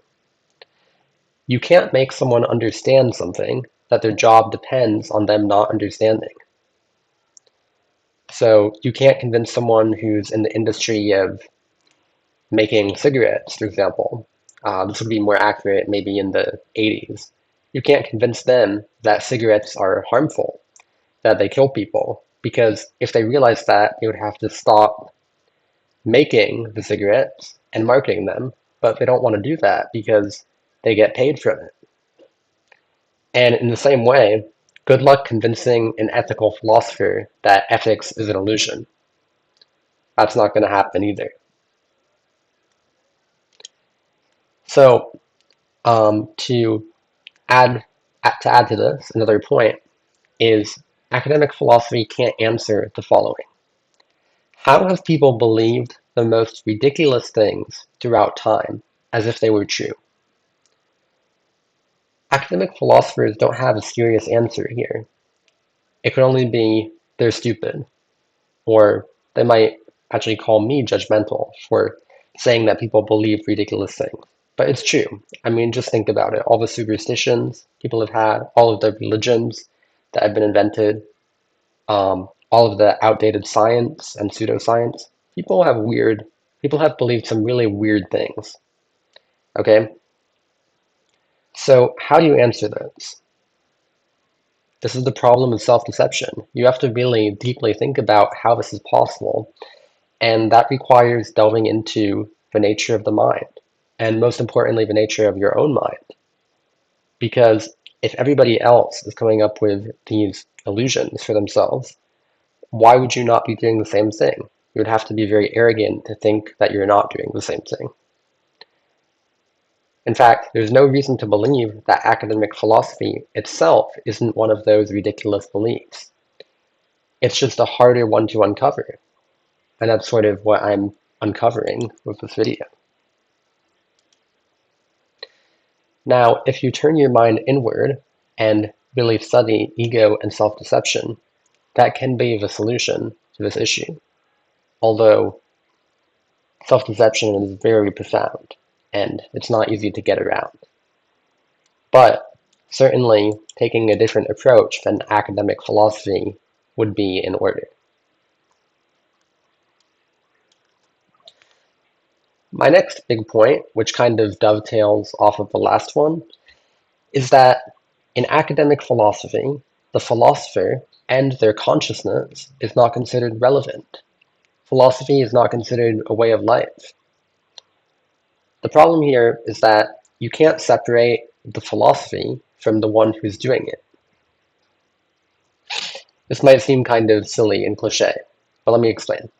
S1: You can't make someone understand something that their job depends on them not understanding. So you can't convince someone who's in the industry of making cigarettes, for example. This would be more accurate maybe in the 80s. You can't convince them that cigarettes are harmful, that they kill people, because if they realized that, they would have to stop making the cigarettes and marketing them, but they don't want to do that because they get paid from it. And in the same way, good luck convincing an ethical philosopher that ethics is an illusion. That's not going to happen either. So, to add to this, another point is academic philosophy can't answer the following: how have people believed the most ridiculous things throughout time as if they were true? Academic philosophers don't have a serious answer here. It could only be they're stupid, or they might actually call me judgmental for saying that people believe ridiculous things. But it's true. I mean, just think about it. All the superstitions people have had, all of the religions that have been invented, all of the outdated science and pseudoscience. People have believed some really weird things. Okay? So, how do you answer this? This is the problem of self-deception. You have to really deeply think about how this is possible, and that requires delving into the nature of the mind, and most importantly, the nature of your own mind. Because if everybody else is coming up with these illusions for themselves, why would you not be doing the same thing? You would have to be very arrogant to think that you're not doing the same thing. In fact, there's no reason to believe that academic philosophy itself isn't one of those ridiculous beliefs. It's just a harder one to uncover. And that's sort of what I'm uncovering with this video. Now, if you turn your mind inward and really study ego and self-deception, that can be the solution to this issue. Although self-deception is very profound, and it's not easy to get around. But certainly, taking a different approach than academic philosophy would be in order. My next big point, which kind of dovetails off of the last one, is that in academic philosophy, the philosopher and their consciousness is not considered relevant. Philosophy is not considered a way of life. The problem here is that you can't separate the philosophy from the one who's doing it. This might seem kind of silly and cliche, but let me explain.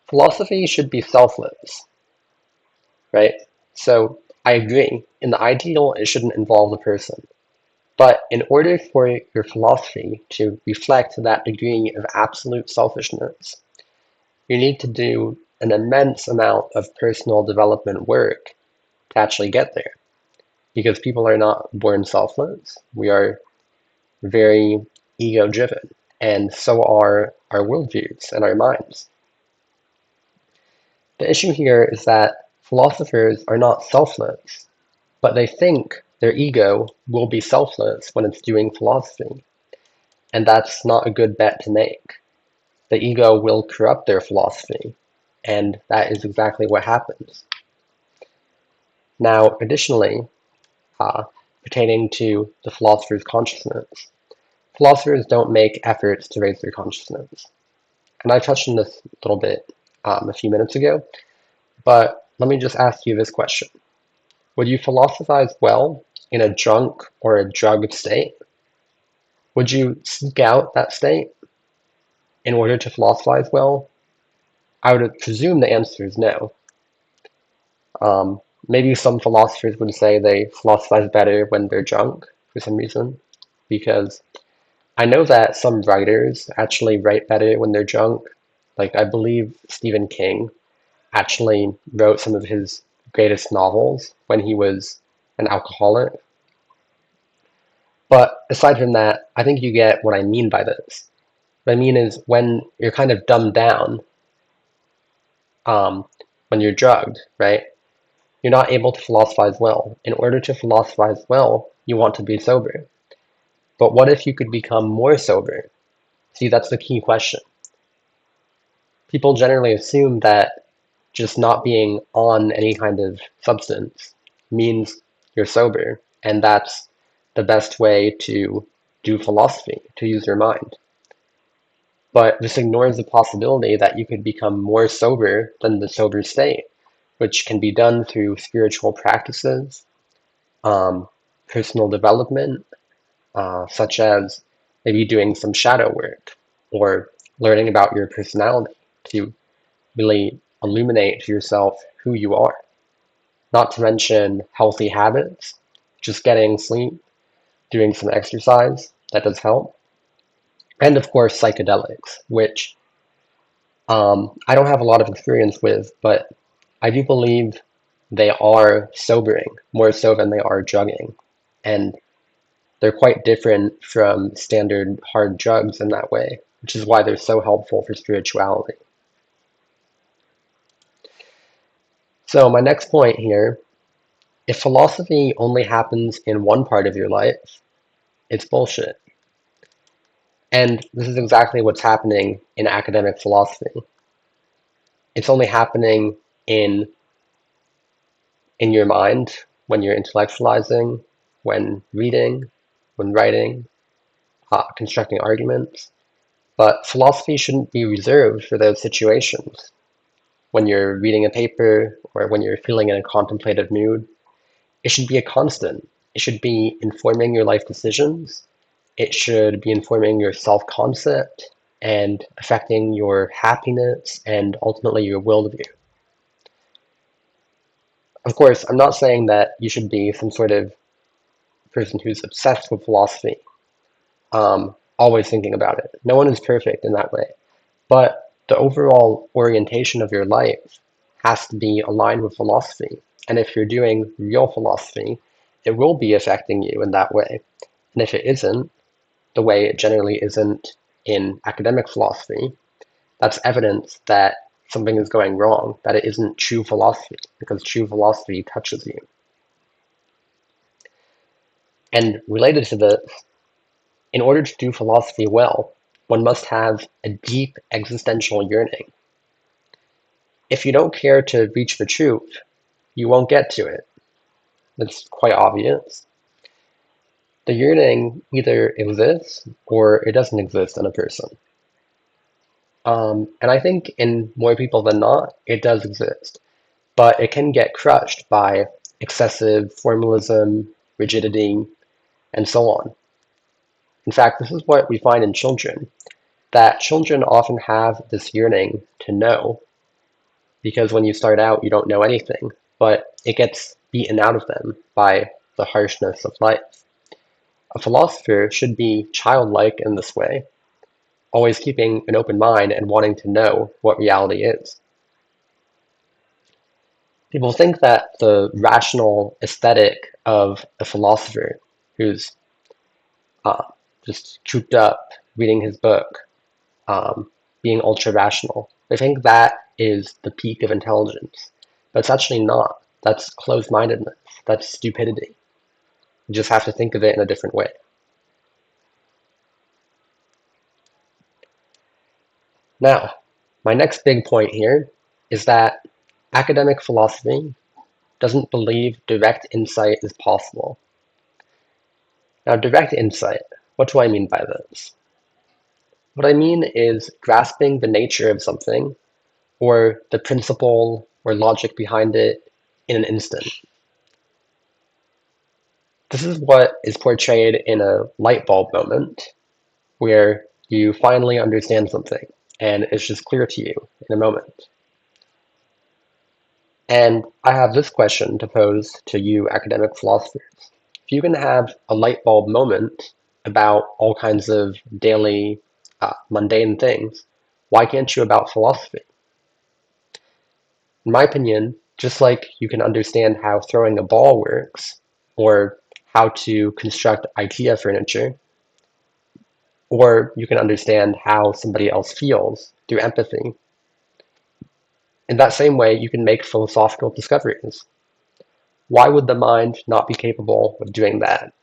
S1: Philosophy should be selfless, right? So I agree. In the ideal, it shouldn't involve the person. But in order for your philosophy to reflect that degree of absolute selfishness, you need to do an immense amount of personal development work to actually get there, because people are not born selfless. We are very ego-driven, and so are our worldviews and our minds. The issue here is that philosophers are not selfless, but they think their ego will be selfless when it's doing philosophy, and that's not a good bet to make. The ego will corrupt their philosophy, and that is exactly what happens. Now, additionally, uh, pertaining to the philosopher's consciousness, philosophers don't make efforts to raise their consciousness. And I touched on this a little bit a few minutes ago, but let me just ask you this question. Would you philosophize well in a drunk or a drugged state? Would you seek out that state in order to philosophize well? I would presume the answer is no. Maybe some philosophers would say they philosophize better when they're drunk for some reason, because I know that some writers actually write better when they're drunk. Like, I believe Stephen King actually wrote some of his greatest novels when he was an alcoholic. But aside from that, I think you get what I mean by this. What I mean is when you're kind of dumbed down, um, when you're drugged, right? You're not able to philosophize well. In order to philosophize well, you want to be sober. But what if you could become more sober? See, that's the key question. People generally assume that just not being on any kind of substance means you're sober, and that's the best way to do philosophy, to use your mind. But this ignores the possibility that you could become more sober than the sober state, which can be done through spiritual practices, um, personal development, such as maybe doing some shadow work or learning about your personality to really illuminate to yourself who you are. Not to mention healthy habits, just getting sleep, doing some exercise, that does help. And of course, psychedelics, which I don't have a lot of experience with, but I do believe they are sobering, more so than they are drugging. And they're quite different from standard hard drugs in that way, which is why they're so helpful for spirituality. So my next point here, if philosophy only happens in one part of your life, it's bullshit. And this is exactly what's happening in academic philosophy. It's only happening in in your mind when you're intellectualizing, when reading, when writing, constructing arguments. But philosophy shouldn't be reserved for those situations. When you're reading a paper or when you're feeling in a contemplative mood, it should be a constant. It should be informing your life decisions. It should be informing your self-concept and affecting your happiness and ultimately your worldview. Of course, I'm not saying that you should be some sort of person who's obsessed with philosophy, always thinking about it. No one is perfect in that way. But the overall orientation of your life has to be aligned with philosophy. And if you're doing real philosophy, it will be affecting you in that way. And if it isn't, the way it generally isn't in academic philosophy, that's evidence that something is going wrong, that it isn't true philosophy, because true philosophy touches you. And related to this, in order to do philosophy well, one must have a deep existential yearning. If you don't care to reach for truth, you won't get to it. That's quite obvious. The yearning either exists or it doesn't exist in a person. And I think in more people than not, it does exist. But it can get crushed by excessive formalism, rigidity, and so on. In fact, this is what we find in children, that children often have this yearning to know, because when you start out, you don't know anything, but it gets beaten out of them by the harshness of life. A philosopher should be childlike in this way, always keeping an open mind and wanting to know what reality is. People think that the rational aesthetic of a philosopher who's uh, just cooped up reading his book, um, being ultra rational, they think that is the peak of intelligence. But it's actually not. That's closed mindedness. That's stupidity. You just have to think of it in a different way. Now, my next big point here is that academic philosophy doesn't believe direct insight is possible. Now, direct insight, what do I mean by this? What I mean is grasping the nature of something or the principle or logic behind it in an instant. This is what is portrayed in a light bulb moment where you finally understand something and it's just clear to you in a moment. And I have this question to pose to you academic philosophers. If you can have a light bulb moment about all kinds of daily mundane things, why can't you about philosophy? In my opinion, just like you can understand how throwing a ball works, or how to construct IKEA furniture, or you can understand how somebody else feels through empathy, in that same way you can make philosophical discoveries. Why would the mind not be capable of doing that?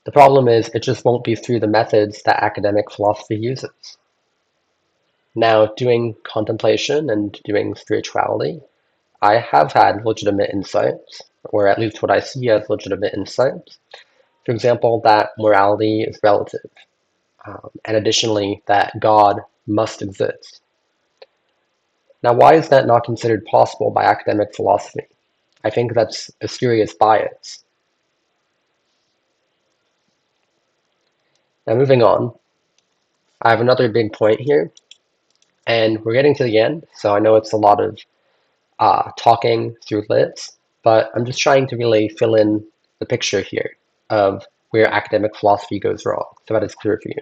S1: The problem is it just won't be through the methods that academic philosophy uses. Now, doing contemplation and doing spirituality, I have had legitimate insights, or at least what I see as legitimate insights. For example, that morality is relative, and additionally, that God must exist. Now, why is that not considered possible by academic philosophy? I think that's a serious bias. Now, moving on, I have another big point here, and we're getting to the end, so I know it's a lot of talking through lists, but I'm just trying to really fill in the picture here of where academic philosophy goes wrong, so that it's clear for you.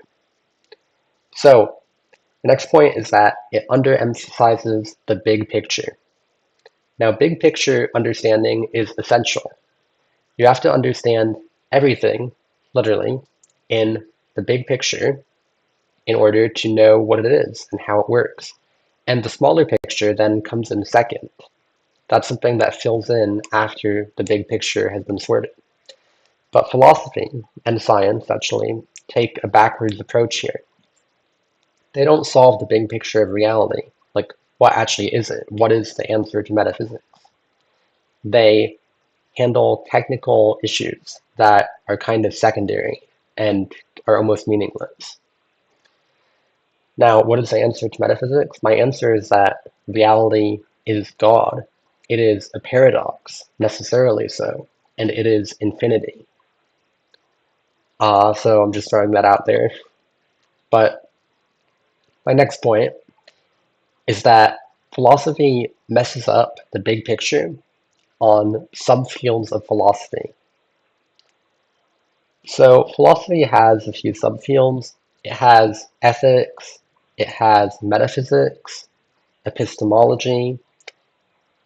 S1: So, the next point is that it underemphasizes the big picture. Now, big picture understanding is essential. You have to understand everything, literally, in the big picture in order to know what it is and how it works. And the smaller picture then comes in second. That's something that fills in after the big picture has been sorted. But philosophy and science actually take a backwards approach here. They don't solve the big picture of reality, like what actually is it? What is the answer to metaphysics? They handle technical issues that are kind of secondary and are almost meaningless. Now, what is the answer to metaphysics? My answer is that reality is God. It is a paradox, necessarily so, and it is infinity. So I'm just throwing that out there. But my next point is that philosophy messes up the big picture on subfields of philosophy. So philosophy has a few subfields. It has ethics, it has metaphysics, epistemology,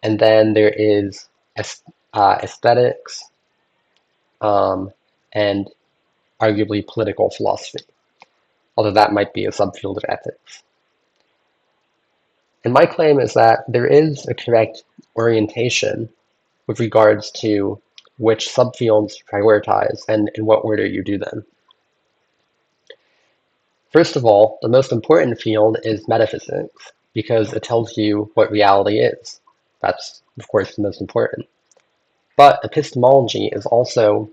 S1: and then there is aesthetics, and arguably political philosophy, although that might be a subfield of ethics. And my claim is that there is a correct orientation with regards to which subfields you prioritize and in what order you do them. First of all, the most important field is metaphysics, because it tells you what reality is. That's, of course, the most important. But epistemology is also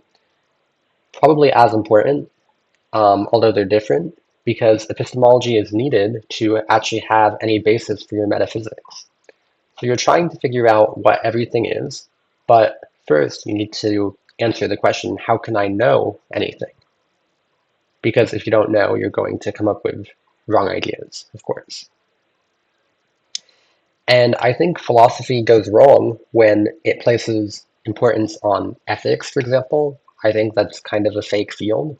S1: probably as important, although they're different, because epistemology is needed to actually have any basis for your metaphysics. So you're trying to figure out what everything is, but first you need to answer the question, how can I know anything? Because if you don't know, you're going to come up with wrong ideas, of course. And I think philosophy goes wrong when it places importance on ethics, for example. I think that's kind of a fake field,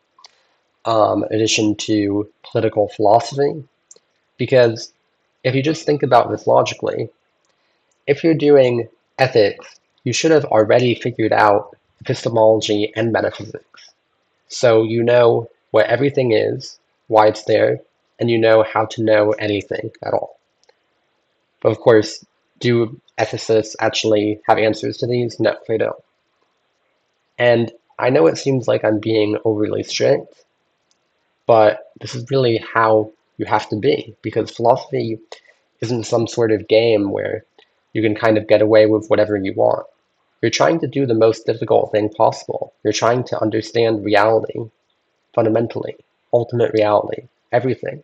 S1: in addition to political philosophy, because if you just think about this logically, if you're doing ethics, you should have already figured out epistemology and metaphysics. So you know what everything is, why it's there, and you know how to know anything at all. But of course, do ethicists actually have answers to these? No, they don't. And I know it seems like I'm being overly strict, but this is really how you have to be, because philosophy isn't some sort of game where you can kind of get away with whatever you want. You're trying to do the most difficult thing possible. You're trying to understand reality fundamentally, ultimate reality, everything.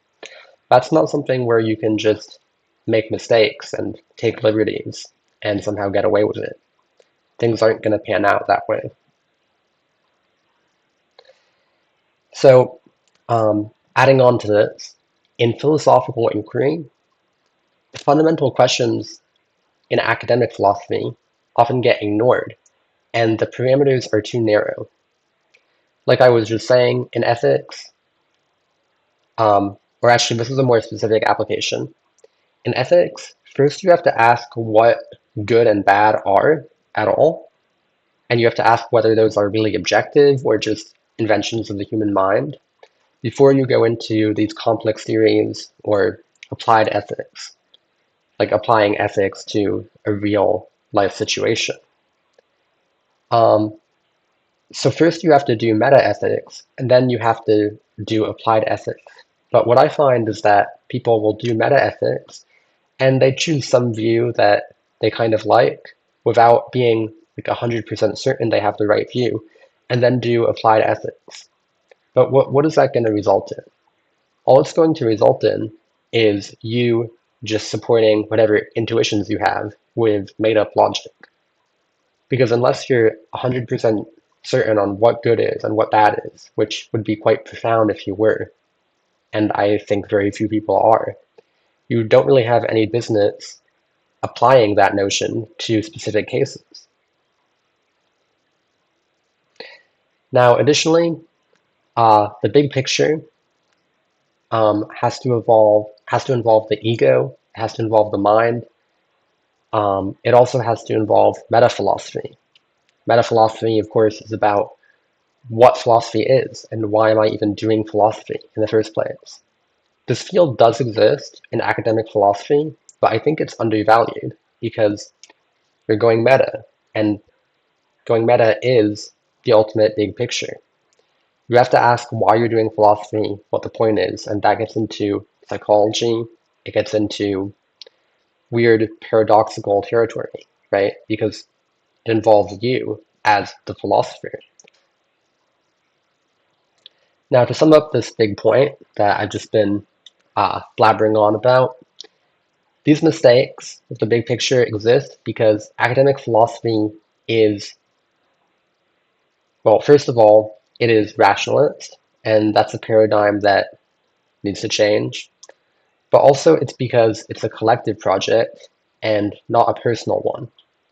S1: That's not something where you can just make mistakes and take liberties and somehow get away with it. Things aren't going to pan out that way. So, adding on to this, in philosophical inquiry, the fundamental questions in academic philosophy often get ignored, and the parameters are too narrow. Like I was just saying, in ethics, or actually, this is a more specific application. In ethics, first you have to ask what good and bad are at all, and you have to ask whether those are really objective or just inventions of the human mind before you go into these complex theories or applied ethics, like applying ethics to a real life situation. Um, so first you have to do meta ethics, and then you have to do applied ethics. But what I find is that people will do meta ethics and they choose some view that they kind of like without being like 100% certain they have the right view, and then do applied ethics. But what is that going to result in? All it's going to result in is you just supporting whatever intuitions you have with made up logic. Because unless you're 100% certain on what good is and what bad is, which would be quite profound if you were, and I think very few people are, you don't really have any business applying that notion to specific cases. Now, additionally, the big picture has to involve the ego, has to involve the mind. It also has to involve metaphilosophy. Metaphilosophy, of course, is about what philosophy is and why am I even doing philosophy in the first place. This field does exist in academic philosophy, but I think it's undervalued because you're going meta, and going meta is the ultimate big picture. You have to ask why you're doing philosophy, what the point is, and that gets into psychology. It gets into weird paradoxical territory, right? Because it involves you as the philosopher. Now, to sum up this big point that I've just been blabbering on about, these mistakes of the big picture exist because academic philosophy is, well, first of all, it is rationalist, and that's a paradigm that needs to change. But also it's because it's a collective project and not a personal one.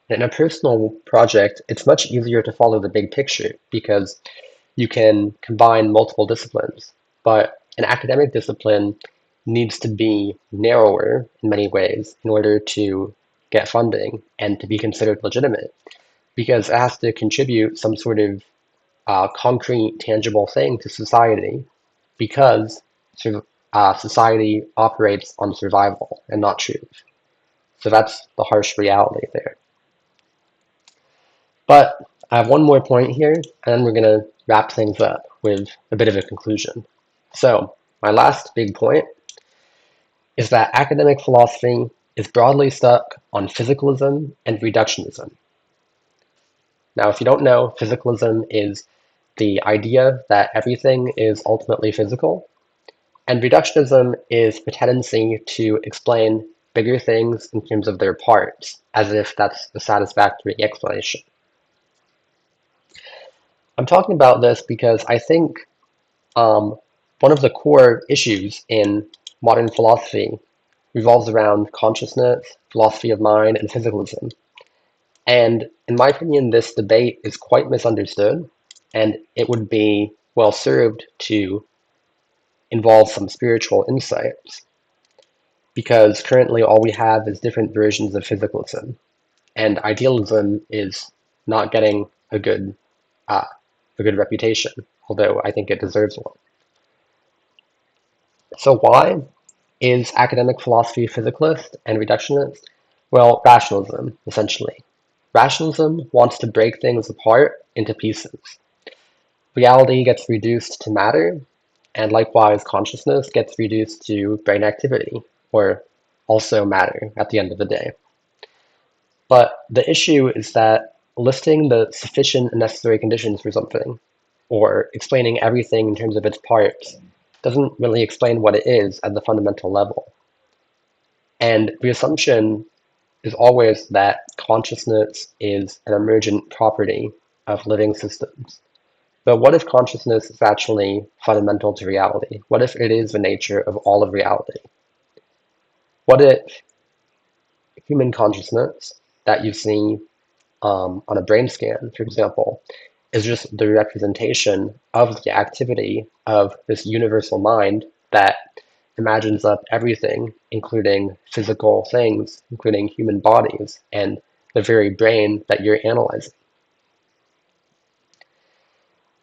S1: In a personal project, it's much easier to follow the big picture because you can combine multiple disciplines. But an academic discipline needs to be narrower in many ways in order to get funding and to be considered legitimate because it has to contribute some sort of concrete, tangible thing to society because society operates on survival and not truth. So that's the harsh reality there. But I have one more point here, and then we're going to wrap things up with a bit of a conclusion. So, my last big point is that academic philosophy is broadly stuck on physicalism and reductionism. Now, if you don't know, physicalism is the idea that everything is ultimately physical, and reductionism is the tendency to explain bigger things in terms of their parts, as if that's a satisfactory explanation. I'm talking about this because I think one of the core issues in modern philosophy revolves around consciousness, philosophy of mind, and physicalism. And in my opinion, this debate is quite misunderstood, and it would be well served to involve some spiritual insights. because currently all we have is different versions of physicalism, and idealism is not getting uh, a good reputation, although I think it deserves one. So why is academic philosophy physicalist and reductionist? Well, rationalism, essentially. Rationalism wants to break things apart into pieces. Reality gets reduced to matter, and likewise consciousness gets reduced to brain activity, or also matter at the end of the day. But the issue is that listing the sufficient and necessary conditions for something, or explaining everything in terms of its parts, doesn't really explain what it is at the fundamental level. And the assumption is always that consciousness is an emergent property of living systems. But what if consciousness is actually fundamental to reality? What if it is the nature of all of reality? What if human consciousness that you see on a brain scan, for example, is just the representation of the activity of this universal mind that imagines up everything, including physical things, including human bodies, and the very brain that you're analyzing?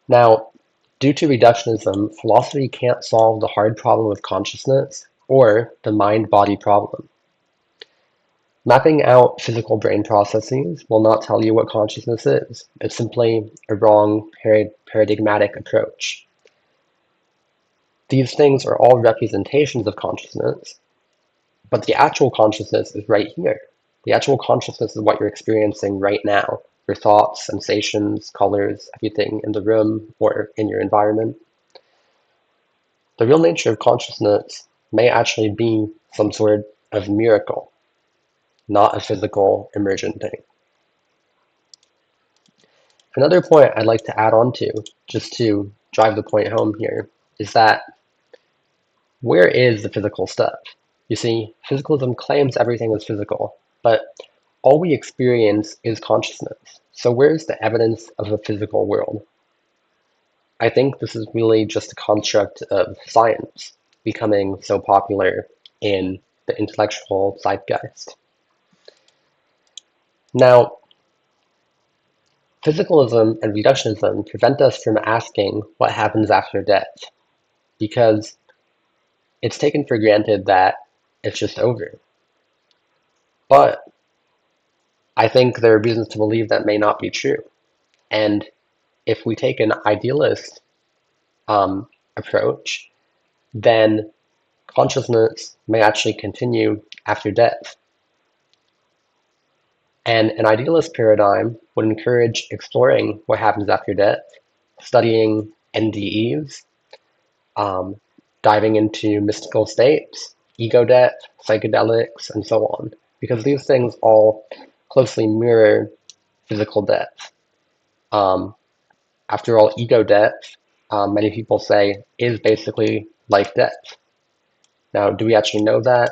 S1: Now, due to reductionism, philosophy can't solve the hard problem of consciousness or the mind-body problem. Mapping out physical brain processes will not tell you what consciousness is. It's simply a wrong paradigmatic approach. These things are all representations of consciousness, but the actual consciousness is right here. The actual consciousness is what you're experiencing right now. Your thoughts, sensations, colors, everything in the room or in your environment. The real nature of consciousness may actually be some sort of miracle, not a physical emergent thing. Another point I'd like to add on to, just to drive the point home here, is that where is the physical stuff? You see, physicalism claims everything is physical, but all we experience is consciousness. So where's the evidence of a physical world? I think this is really just a construct of science becoming so popular in the intellectual zeitgeist. Now, physicalism and reductionism prevent us from asking what happens after death, because it's taken for granted that it's just over. But I think there are reasons to believe that may not be true. And if we take an idealist approach, then consciousness may actually continue after death. And an idealist paradigm would encourage exploring what happens after death, studying NDEs, um, diving into mystical states, ego death, psychedelics, and so on, because these things all closely mirror physical death. Um, After all, ego death, many people say, is basically life death. Now, do we actually know that?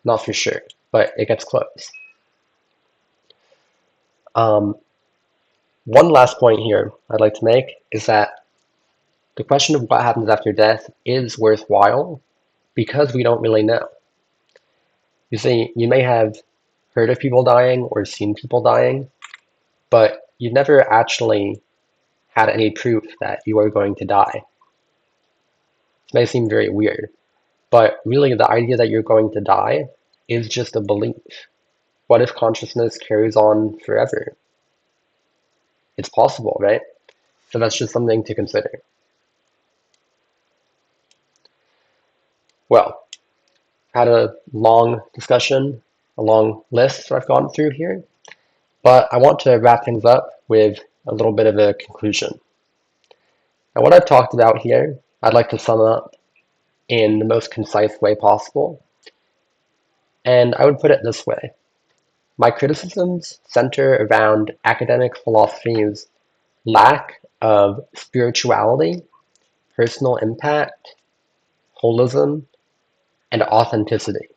S1: Not for sure, but it gets close. Um, One last point here I'd like to make is that the question of what happens after death is worthwhile because we don't really know. You see, you may have heard of people dying or seen people dying, but you've never actually had any proof that you are going to die. This may seem very weird, but really the idea that you're going to die is just a belief. What if consciousness carries on forever? It's possible, right? So that's just something to consider. Well, had a long discussion, a long list that I've gone through here, but I want to wrap things up with a little bit of a conclusion. Now, what I've talked about here, I'd like to sum up in the most concise way possible, and I would put it this way. My criticisms center around academic philosophy's lack of spirituality, personal impact, holism, and authenticity.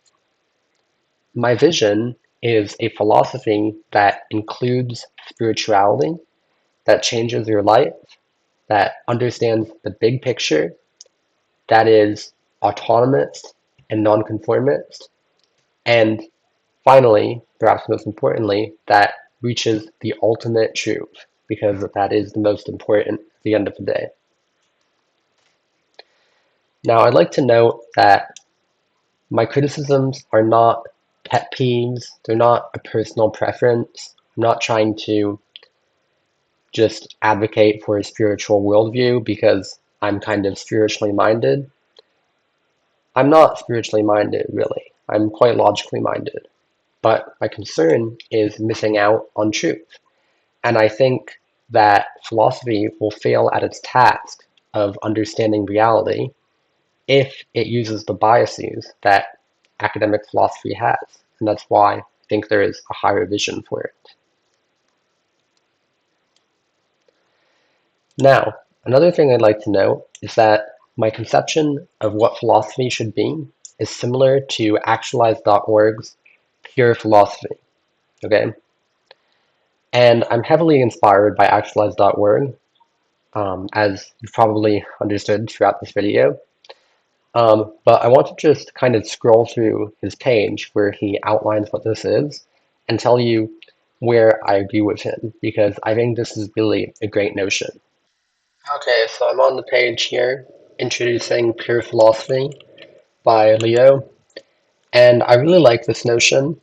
S1: My vision is a philosophy that includes spirituality, that changes your life, that understands the big picture, that is autonomous and nonconformist, and finally, perhaps most importantly, that reaches the ultimate truth, because that is the most important at the end of the day. Now, I'd like to note that my criticisms are not pet peeves, they're not a personal preference. I'm not trying to just advocate for a spiritual worldview because I'm kind of spiritually minded. I'm not spiritually minded, really. I'm quite logically minded. But my concern is missing out on truth. And I think that philosophy will fail at its task of understanding reality if it uses the biases that academic philosophy has. And that's why I think there is a higher vision for it. Now, another thing I'd like to note is that my conception of what philosophy should be is similar to Actualize.org's pure philosophy. Okay? And I'm heavily inspired by Actualize.org, as you've probably understood throughout this video. But I want to just kind of scroll through his page where he outlines what this is and tell you where I agree with him, because I think this is really a great notion. Okay, so I'm on the page here, introducing Pure Philosophy by Leo, and I really like this notion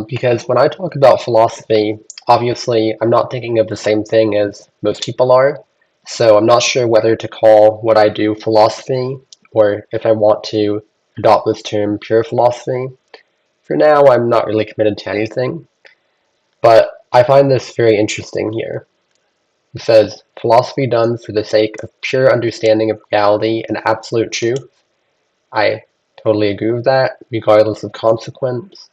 S1: because when I talk about philosophy, obviously I'm not thinking of the same thing as most people are, so I'm not sure whether to call what I do philosophy or if I want to adopt this term pure philosophy. For now, I'm not really committed to anything, but I find this very interesting here. It says, philosophy done for the sake of pure understanding of reality and absolute truth. I totally agree with that, regardless of consequence.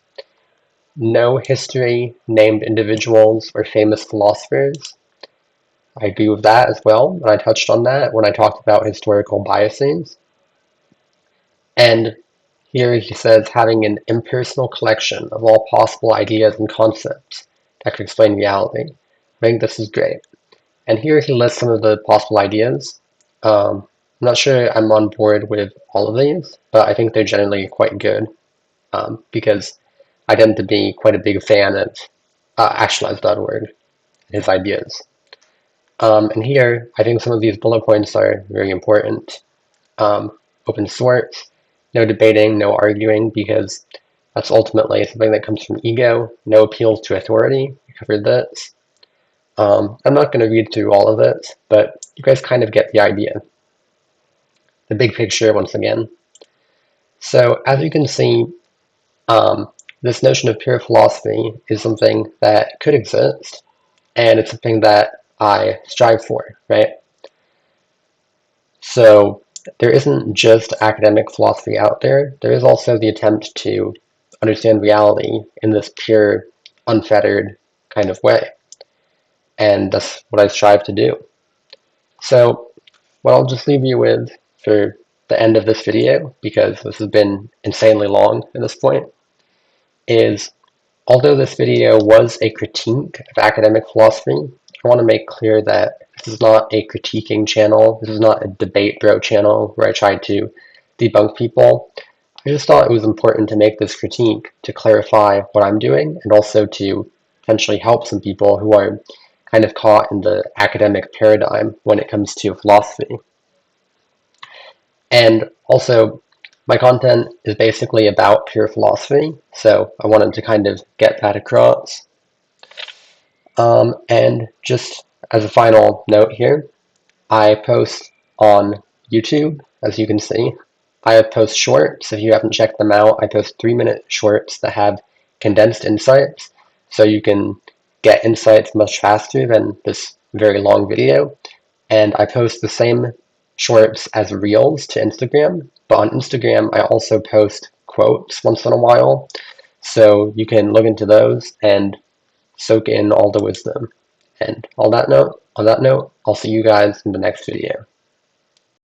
S1: No history, named individuals, or famous philosophers. I agree with that as well, and I touched on that when I talked about historical biases. And here he says having an impersonal collection of all possible ideas and concepts that could explain reality. I think this is great. And here he lists some of the possible ideas. I'm not sure I'm on board with all of these, but I think they're generally quite good because I tend to be quite a big fan of Actualize.org, his ideas. And here, I think some of these bullet points are very important. Open source, no debating, no arguing, because that's ultimately something that comes from ego. No appeals to authority. We covered this. I'm not going to read through all of it, but you guys kind of get the idea. The big picture, once again. So, as you can see, this notion of pure philosophy is something that could exist, and it's something that I strive for, right? So there isn't just academic philosophy out there. There is also the attempt to understand reality in this pure, unfettered kind of way. And that's what I strive to do. So what I'll just leave you with for the end of this video, because this has been insanely long at this point, is although this video was a critique of academic philosophy, I want to make clear that this is not a critiquing channel. This is not a debate bro channel where I try to debunk people. I just thought it was important to make this critique to clarify what I'm doing and also to potentially help some people who are kind of caught in the academic paradigm when it comes to philosophy. And also, my content is basically about pure philosophy, so I wanted to kind of get that across. And just as a final note here, I post on YouTube, as you can see. I post shorts. If you haven't checked them out, I post 3-minute shorts that have condensed insights, so you can get insights much faster than this very long video. And I post the same shorts as reels to Instagram, but on Instagram I also post quotes once in a while, so you can look into those and soak in all the wisdom. And on that note, I'll see you guys in the next video.